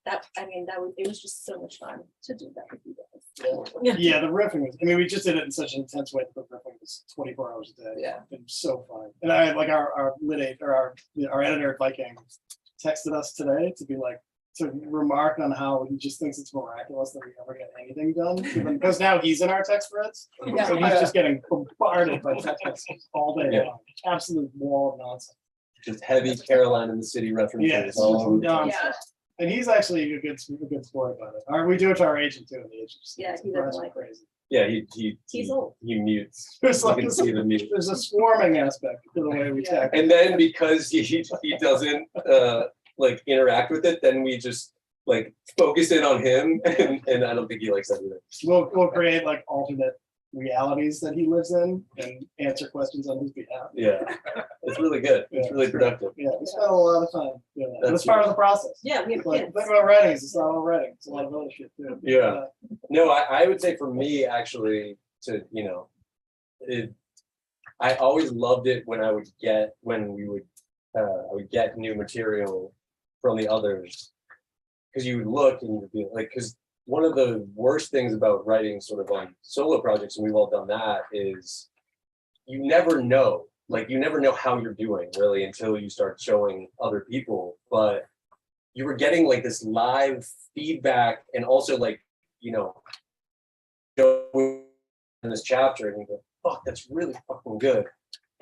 that, I mean, it was just so much fun to do that with you guys. yeah, the riffing was, I mean, we just did it in such an intense way that the riffing was 24 hours a day. Yeah. It's been so fun. And I like our lit or our editor at Viking texted us today to be like, to remark on how he just thinks it's miraculous that we ever get anything done. Because now he's in our text threads. So he's just getting bombarded by text messages all day long. Absolute wall of nonsense. Just heavy Caroline in the City references. Yeah, it's all just over the place. nonsense. And he's actually a good sport about it. Or we do it to our agent too, and the agent just Yeah, he drives doesn't me like crazy. Yeah, He's old. he mutes. There's You like can see the mute. there's a swarming aspect to the way we Yeah. text. And then because he doesn't like interact with it, then we just like focus in on him, and I don't think he likes that either. We'll create like alternate realities that he lives in and answer questions on his behalf. Yeah, it's really good. It's really productive. Yeah, we spent a lot of time doing that. That's That's part of the process. Yeah, we have Like, kids. think about writing, is it's not all writing, it's a lot of other shit too. Yeah. No, I would say for me, actually, to, you know, I always loved it when I would get, I would get new material from the others. Because you would look and you'd be like, because one of the worst things about writing sort of on solo projects, and we've all done that, is you never know. Like, you never know how you're doing really until you start showing other people. But you were getting like this live feedback, and also like, you know, in this chapter, and you go, fuck, that's really fucking good.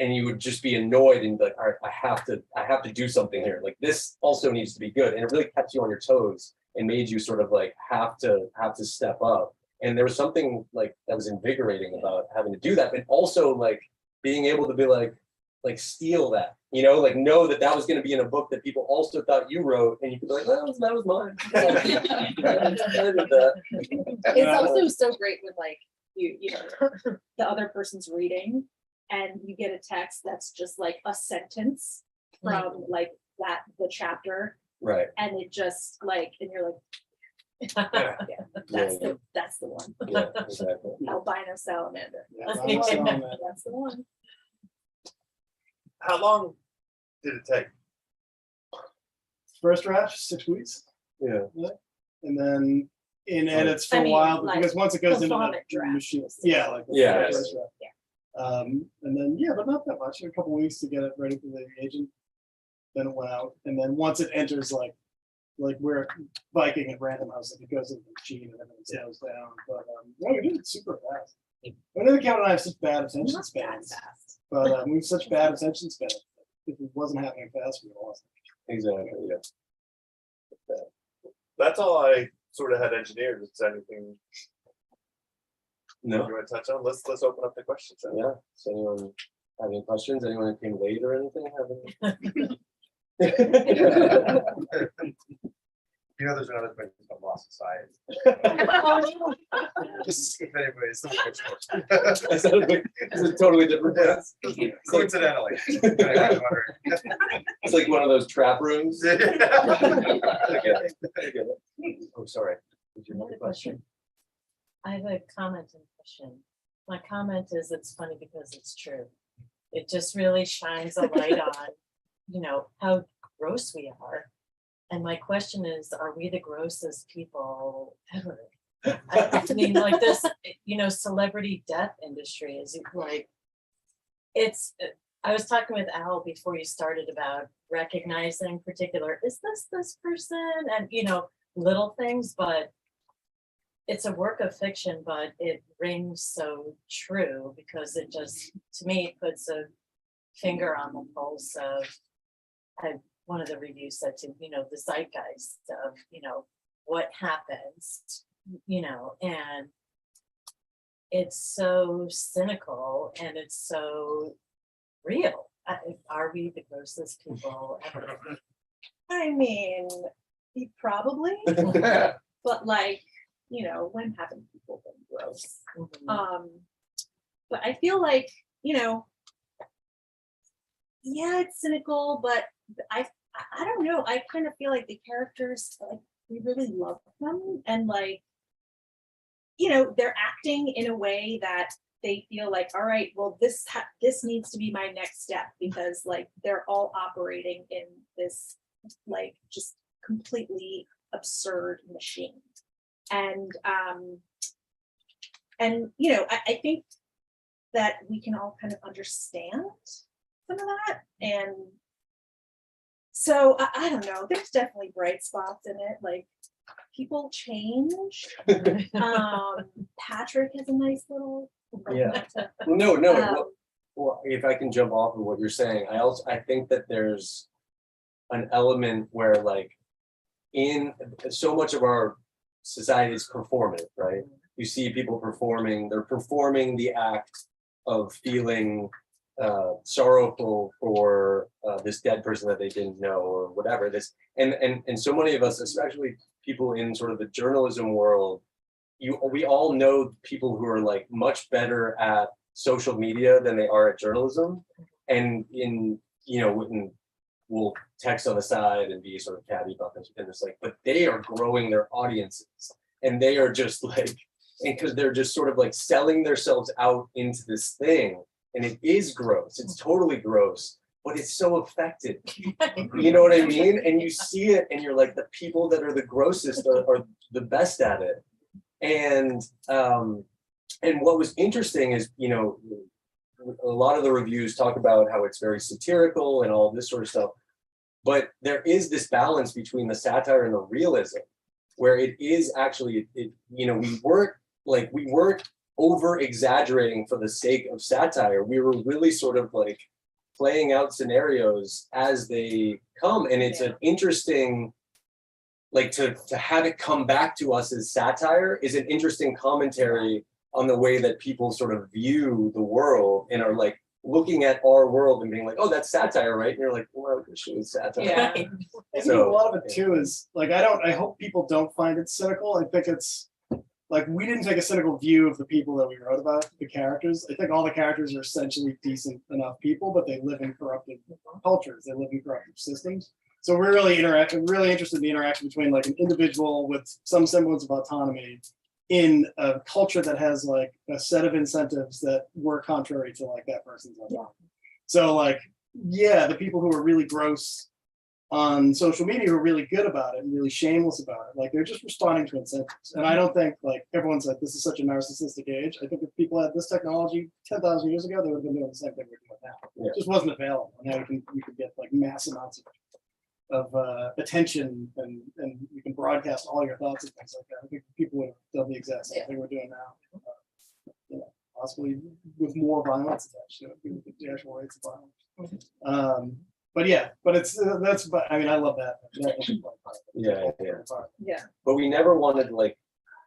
And you would just be annoyed and be like, all right, I have to do something here. Like, this also needs to be good. And it really kept you on your toes and made you sort of like have to step up. And there was something like that was invigorating about having to do that, but also like being able to be like steal that, you know, like know that that was going to be in a book that people also thought you wrote, and you could be like, well, that was mine. I did that. It's also so great when like you know, the other person's reading and you get a text that's just like a sentence from like the chapter, Right. and it just like, and you're like, Yeah. that's the one. Yeah, exactly. Albino salamander. Yeah, I'm not selling that. That's the one. How long did it take? First draft, 6 weeks, Yeah. and then in edits for I a mean, while, like, because once it goes into vomit the draft. machine, yeah, like. the Yeah. first draft. And then, yeah, but not that much, a couple weeks to get it ready for the agent. Then it went out, and then once it enters like we're biking at Random House, like it goes into the machine and everything slows down, but no, we did it super fast. I know the Kevin and I have such bad attention Not that spans, fast. but we have such bad attention spans. If it wasn't happening fast, we would have lost Exactly. Yeah. That's all I sort of had engineered. Is anything No. you want to touch on? Let's open up the questions. Then. Yeah. So anyone have any questions? Anyone that came late or anything? Have any? You know, there's another thing called Lost Society. Just if anybody's so much It's a totally different place. coincidentally. It's like one of those trap rooms. I get it. I get it. Oh, sorry. Did you have a question? I have a comment and question. My comment is it's funny because it's true. It just really shines a light on, you know, how gross we are. And my question is, are we the grossest people ever? I mean, like this, you know, celebrity death industry is like, I was talking with Al before you started about recognizing particular, is this person? And, you know, little things, but it's a work of fiction, but it rings so true because it just, to me, puts a finger on the pulse of, one of the reviews said to, you know, the zeitgeist of, you know, what happens, you know, and it's so cynical and it's so real. Are we the grossest people ever? I mean, probably, but like, you know, when haven't people been gross? Mhm. But I feel like, you know, yeah, it's cynical, but I don't know. I kind of feel like the characters, like, we really love them, and like, you know, they're acting in a way that they feel like, all right, well, this needs to be my next step, because like they're all operating in this like just completely absurd machine. And you know, I think that we can all kind of understand some of that. And so I don't know, there's definitely bright spots in it, like people change. Patrick has a nice little Yeah. Well, no. Um, Well, if I can jump off of what you're saying, I think that there's an element where like in so much of our society is performative, right? You see people performing, they're performing the act of feeling sorrowful for this dead person that they didn't know or whatever this, and so many of us, especially people in sort of the journalism world, we all know people who are like much better at social media than they are at journalism, and we'll text on the side and be sort of catty about this, and it's like, but they are growing their audiences, and they are just like, and because they're just sort of like selling themselves out into this thing, and it is gross. It's totally gross, but it's so effective. You know what I mean? And you see it, and you're like, the people that are the grossest are the best at it. And what was interesting is, a lot of the reviews talk about how it's very satirical and all this sort of stuff, but there is this balance between the satire and the realism, where it is actually, we weren't over exaggerating for the sake of satire. We were really sort of like playing out scenarios as they come, and it's an interesting, like, to have it come back to us as satire is an interesting commentary on the way that people sort of view the world and are like looking at our world and being like, oh, that's satire, right? And you're like, well, it is satire. Yeah. I think So- a lot of it too is like, I hope people don't find it cynical. I think it's like, we didn't take a cynical view of the people that we wrote about, the characters. I think all the characters are essentially decent enough people, but they live in corrupted cultures. They live in corrupted systems. So we're really interested in the interaction between like an individual with some semblance of autonomy in a culture that has like a set of incentives that were contrary to like that person's autonomy. So like, yeah, the people who are really gross on social media who are really good about it and really shameless about it, like they're just responding to incentives. And I don't think like everyone's like, this is such a narcissistic age. I think if people had this technology 10,000 years ago, they would have been doing the same thing we're doing now. Yeah. It just wasn't available. Now you can get like mass amounts of attention, and you can broadcast all your thoughts and things like that. I think people would have done the exact same thing we're doing now. Possibly with more violence attached to it, the actual rates of violence. But yeah, but I mean, I love that. That's a fun part. Yeah. Yeah. But we never wanted to like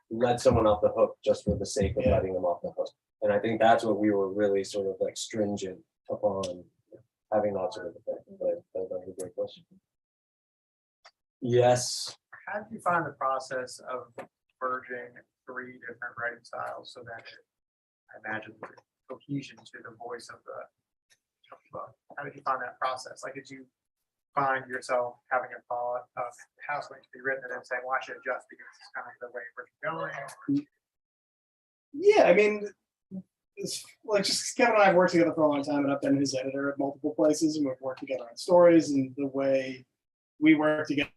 let someone off the hook just for the sake of Yeah. letting them off the hook. And I think that's what we were really sort of like stringent upon having that sort of a thing. But that was a great question. Yes. How did you find the process of merging 3 different writing styles so that I imagine the cohesion to the voice of the book? How did you find that process? Like, did you find yourself having a thought of how it's going to be written and then saying, well, I should adjust because it's kind of the way we're going? Yeah, I mean, it's like just Kevin and I have worked together for a long time, and I've been his editor at multiple places, and we've worked together on stories. And the way we work together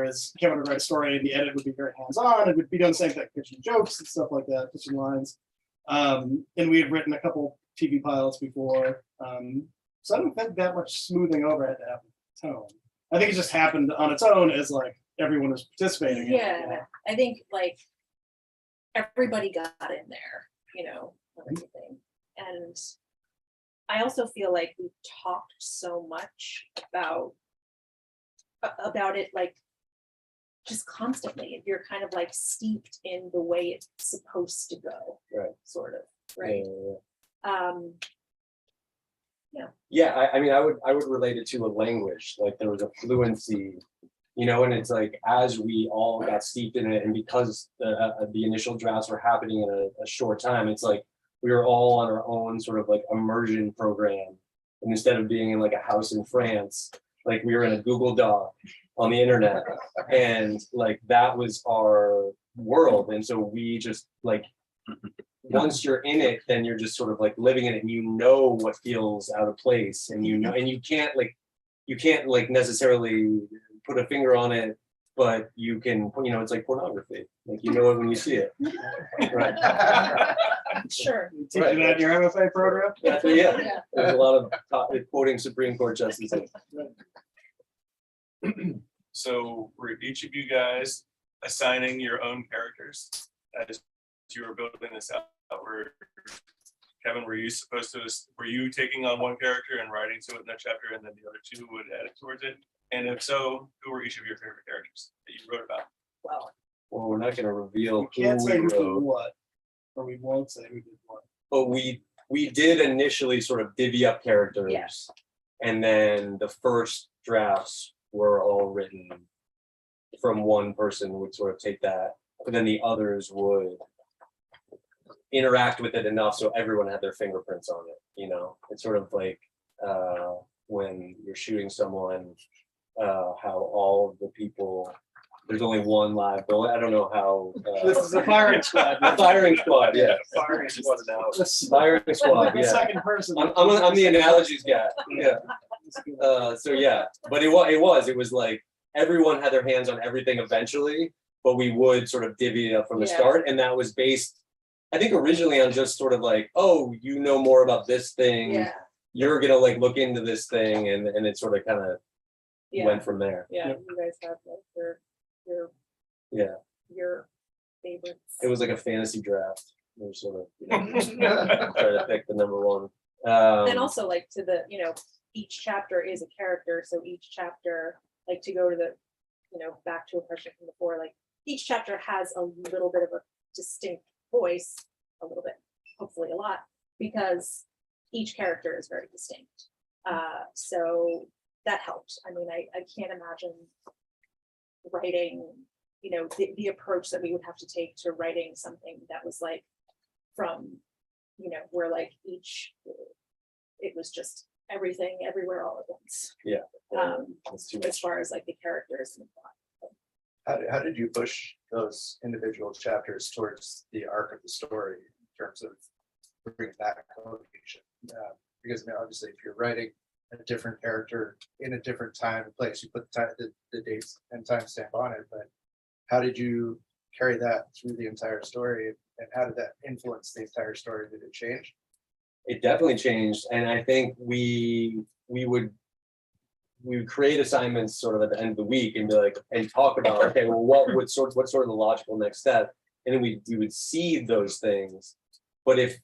is Kevin would write a story, and the edit would be very hands-on, and would be doing the same thing, pitching jokes and stuff like that, pitching lines. And we had written a couple TV pilots before, so I don't think that much smoothing over had to happen with tone. I think it just happened on its own as like everyone was participating. in it, Yeah, you know? I think like everybody got in there, and everything. And I also feel like we talked so much about it, like just constantly. You're kind of like steeped in the way it's supposed to go, Right. sort of, right? Yeah, I mean, I would relate it to a language. Like there was a fluency, and it's like as we all got steeped in it, and because the initial drafts were happening in a short time, it's like we were all on our own sort of like immersion program. And instead of being in like a house in France, like we were in a Google Doc on the internet, and like that was our world. And so we just like, once you're in it, then you're just sort of like living in it, and what feels out of place, and and you can't necessarily put a finger on it, but you can, it's like pornography. Like it when you see it. Right. Sure. You teach that in your MFA program? Yeah. There's a lot of quoting Supreme Court justices. So were each of you guys assigning your own characters as you were building this out? Kevin, were you taking on one character and writing to it in a chapter, and then the other 2 would edit towards it? And if so, who were each of your favorite characters that you wrote about? Well, Well, we're not going to reveal We can't who say we who did wrote, what, or we won't say who did what. but we did initially sort of divvy up characters, Yeah. and then the first drafts were all written from one person would sort of take that, but then the others would interact with it enough so everyone had their fingerprints on it, you know? It's sort of like when you're shooting someone, how all of the people, there's only one live bullet. I don't know how. This is a firing squad. A firing squad, yeah. Firing squad analogy. Firing squad, The yeah. second person. I'm the analogies guy, yeah. So yeah, but it was like everyone had their hands on everything eventually, but we would sort of divvy it up from the Yeah. start, and that was based, I think, originally on just sort of like, oh, you know more about this thing, Yeah, you're gonna like look into this thing, and it sort of kind of yeah, went from there. yeah, you guys have like your, Yeah, your favorites. it was like a fantasy draft. We were sort of, you know, try to pick the number one. And also like to the, each chapter is a character, so each chapter, like to go to the, back to a question from before, like each chapter has a little bit of a distinct voice, a little bit, hopefully a lot, because each character is very distinct. So that helped. I mean, I can't imagine writing, the approach that we would have to take to writing something that was like from, where like it was just everything everywhere all at once. That's too much. As far as like the characters and plot. How did you push those individual chapters towards the arc of the story in terms of bringing back cohesion? Because obviously, if you're writing a different character in a different time and place, you put the dates and timestamp on it. But how did you carry that through the entire story, and how did that influence the entire story? Did it change? It definitely changed, and I think we would create assignments sort of at the end of the week and be like, and talk about, okay, well, what's sort of the logical next step, and then we would see those things. But if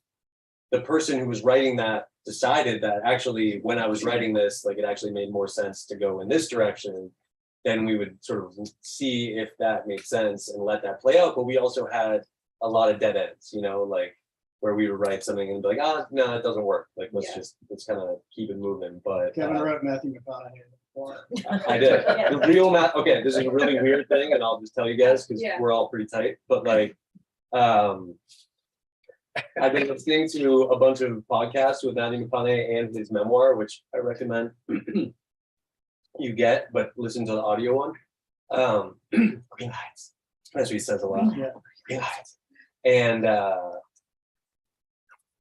the person who was writing that decided that actually when I was writing this, like it actually made more sense to go in this direction, then we would sort of see if that made sense and let that play out. But we also had a lot of dead ends, like where we would write something and be like, no, it doesn't work. Like, let's kind of keep it moving. But Kevin wrote Matthew McConaughey. I did. The real Matt. Okay, this is a really weird thing, and I'll just tell you guys because Yeah. we're all pretty tight. But like, I've been listening to a bunch of podcasts with Matthew McConaughey and his memoir, which I recommend you get, but listen to the audio one. Green lights. That's what he says a lot. Yeah. Green lights. And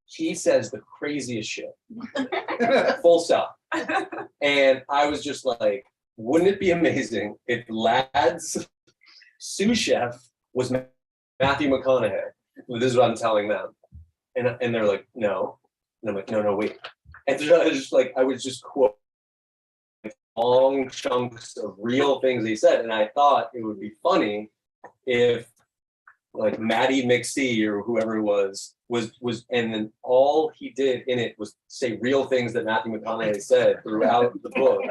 he says the craziest shit. Full stop. And I was just like, wouldn't it be amazing if Lad's sous chef was Matthew McConaughey? Well, this is what I'm telling them. And they're like, no. And I'm like, no, wait. And so I was just quote long chunks of real things he said. And I thought it would be funny if like Maddie McC or whoever it was, and then all he did in it was say real things that Matthew McConaughey said throughout the book.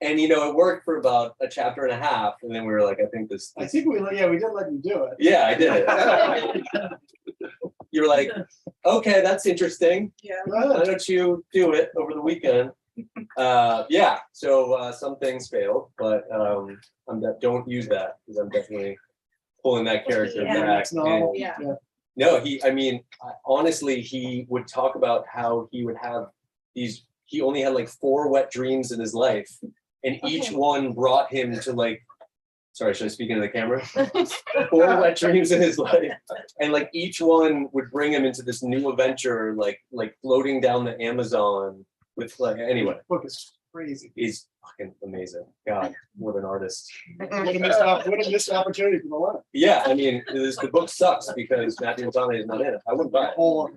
And it worked for about a chapter and a half, and then we were like, I think we did let you do it. yeah, I did it. You're like, okay, that's interesting. Yeah. Why don't you do it over the weekend? So some things failed, but don't use that because I'm definitely pulling that character Yeah. back. Next novel. And- Yeah. no, honestly, he would talk about how he would have he only had like 4 wet dreams in his life, and each Okay. one brought him to like, sorry, should I speak into the camera? 4 wet dreams in his life, and like each one would bring him into this new adventure, like floating down the Amazon with like, anyway, Book is crazy. he's fucking amazing. God, what an artist. What a missed opportunity for the line. Yeah, the book sucks because Matthew McConaughey is not in it. I wouldn't buy it. Whole.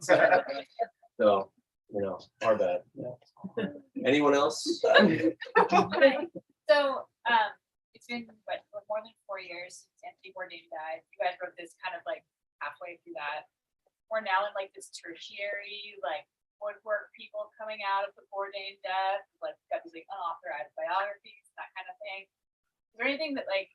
So, our bad. Anyone else? Hi. So, it's been more than 4 years since Anthony Bourdain died. You guys wrote this kind of like halfway through that. We're now in like this tertiary, like woodwork people coming out of the Bourdain death, like got these like unauthorized biographies, that kind of thing. Is there anything that like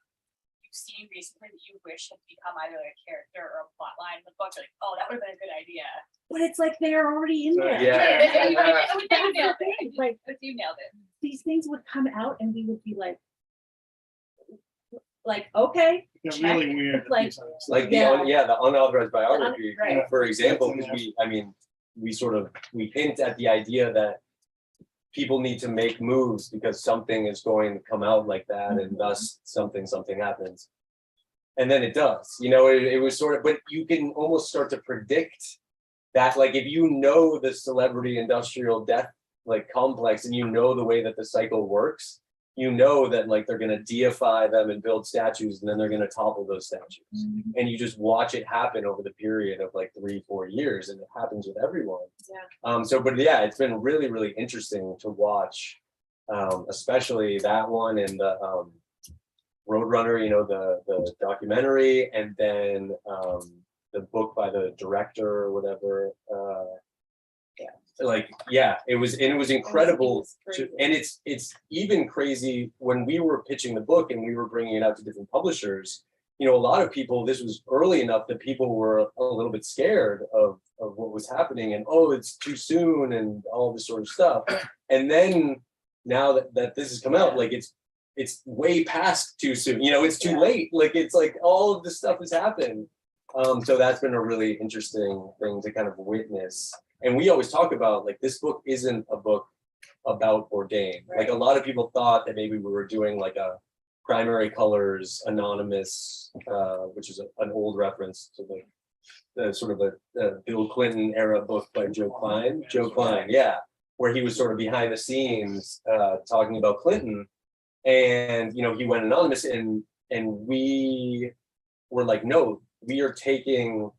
you've seen recently that you wish had become either like a character or a plot line in the book? Like, oh, that would have been a good idea. But it's like they're already in there. Yeah. You nailed it. Like You nailed it. these things would come out and we would be like, like, okay, Got really weird. a few Like- times. Like the unauthorized biography, right. for example, That's because we hint at the idea that people need to make moves because something is going to come out like that, and thus something happens. And then it does, it was sort of, but you can almost start to predict that, like, if you know the celebrity industrial death like complex, and the way that the cycle works, that like they're gonna deify them and build statues, and then they're gonna topple those statues. And you just watch it happen over the period of like 3-4 years, and it happens with everyone. But yeah, it's been really, really interesting to watch, especially that one and the Roadrunner, the documentary, and then the book by the director or whatever. It was incredible. And it's even crazy when we were pitching the book and we were bringing it out to different publishers. A lot of people, this was early enough that people were a little bit scared of what was happening, and it's too soon and all this sort of stuff. And then now that this has come out, like it's way past too soon. It's too late. Like it's like all of this stuff has happened. So that's been a really interesting thing to kind of witness. And we always talk about, like, this book isn't a book about Bourdain. Like, a lot of people thought that maybe we were doing like a Primary Colors Anonymous, which is an old reference to the sort of a Bill Clinton era book by Joe Klein. Yeah, where he was sort of behind the scenes talking about Clinton, and he went anonymous, and we were like, no, we are taking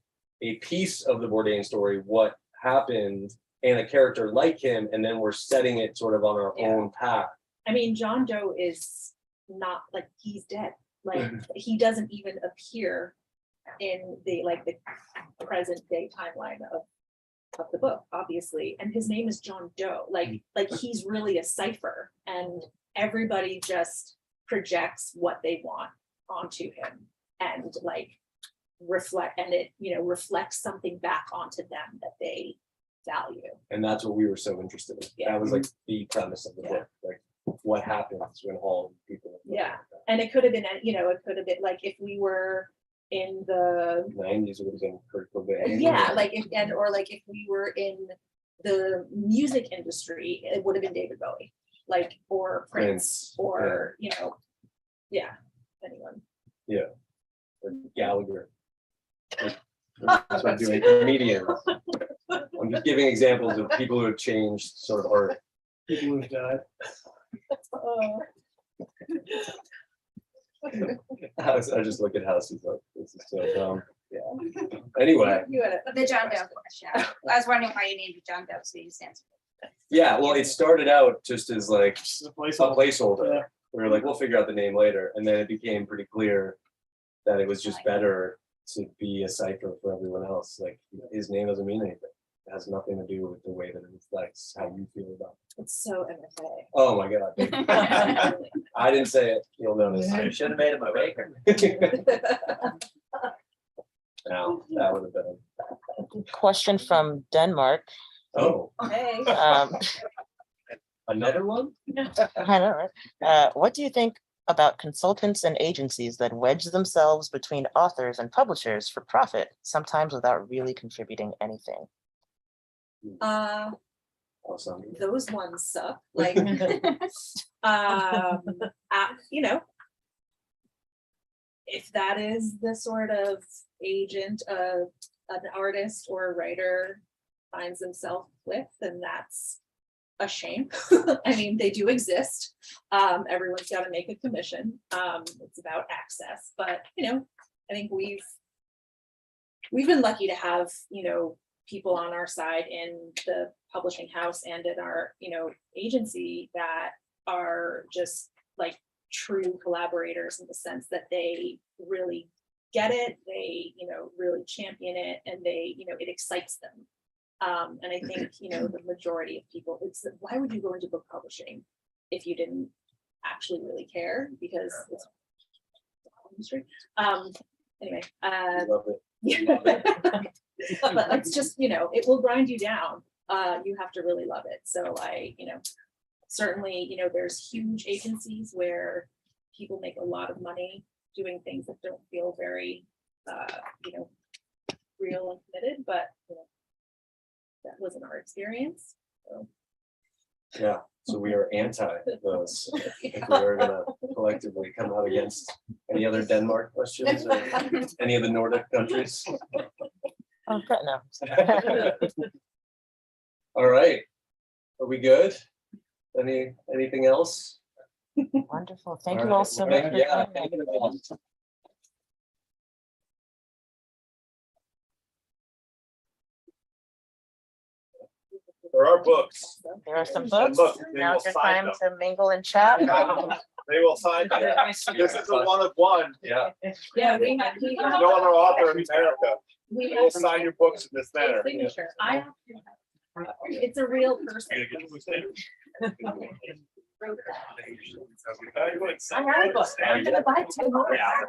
a piece of the Bourdain story, what happened, and a character like him, and then we're setting it sort of on our own path. I mean, John Doe is not, like, he's dead. Like, he doesn't even appear in the present day timeline of the book, obviously. And his name is John Doe. Like he's really a cipher, and everybody just projects what they want onto him, and reflect, and it reflects something back onto them that they value. And that's what we were so interested in. Yeah. That was like the premise of the book, like what happens when all people. Yeah. And it could have been, it could have been like if we were in the 90s, it would have been Kurt Cobain. yeah, if we were in the music industry, it would have been David Bowie, or Prince, or anyone. Or Gallagher. That's what I'm doing. Comedians. I'm just giving examples of people who have changed sort of art. People who've died. I just look at houses like this is so dumb. Yeah. Anyway. The John Doe question. I was wondering why you named it John Doe, so you stands. Yeah, well, it started out just as like Just a a placeholder. placeholder. Yeah. We were like, we'll figure out the name later, and then it became pretty clear that it was just better to be a cipher for everyone else. Like, his name doesn't mean anything. It has nothing to do with the way that it reflects how you feel about it. It's so MFA. Oh my God. I didn't say it. You'll notice. I should have made it my baker. Now, that would have been. Question from Denmark. Oh, Hey. another one? I know, right? What do you think about consultants and agencies that wedge themselves between authors and publishers for profit, sometimes without really contributing anything? Awesome. Those ones suck. If that is the sort of agent an artist or a writer finds themselves with, then that's a shame. I mean, they do exist. Everyone's got to make a commission. It's about access, but I think we've been lucky to have people on our side in the publishing house and in our agency that are just like true collaborators, in the sense that they really get it, they really champion it, and they it excites them. And I think the majority of people, it's why would you go into book publishing if you didn't actually really care, because it's industry. Anyway, Love it. yeah. But it's just it will grind you down. You have to really love it. So certainly there's huge agencies where people make a lot of money doing things that don't feel very, you know, real and committed, but, you know, that wasn't our experience. So, Yeah, so we are anti those. If we are gonna collectively come out against any other Denmark questions or any of the Nordic countries. Oh, good, no. All right, are we good? Anything else? Wonderful. Thank you all so much. Right, for yeah, joining thank us. you all. There are books. There are some And books. look, they Now's will your sign time them. to mingle and chat. They will sign them. This is a one of one. Yeah, yeah, we have, No other author in America we will have sign your books in this manner. signature. I actually have, it's a real person. You're gonna get who's there. Wrote that. I have a book. I'm gonna buy two more. Yeah.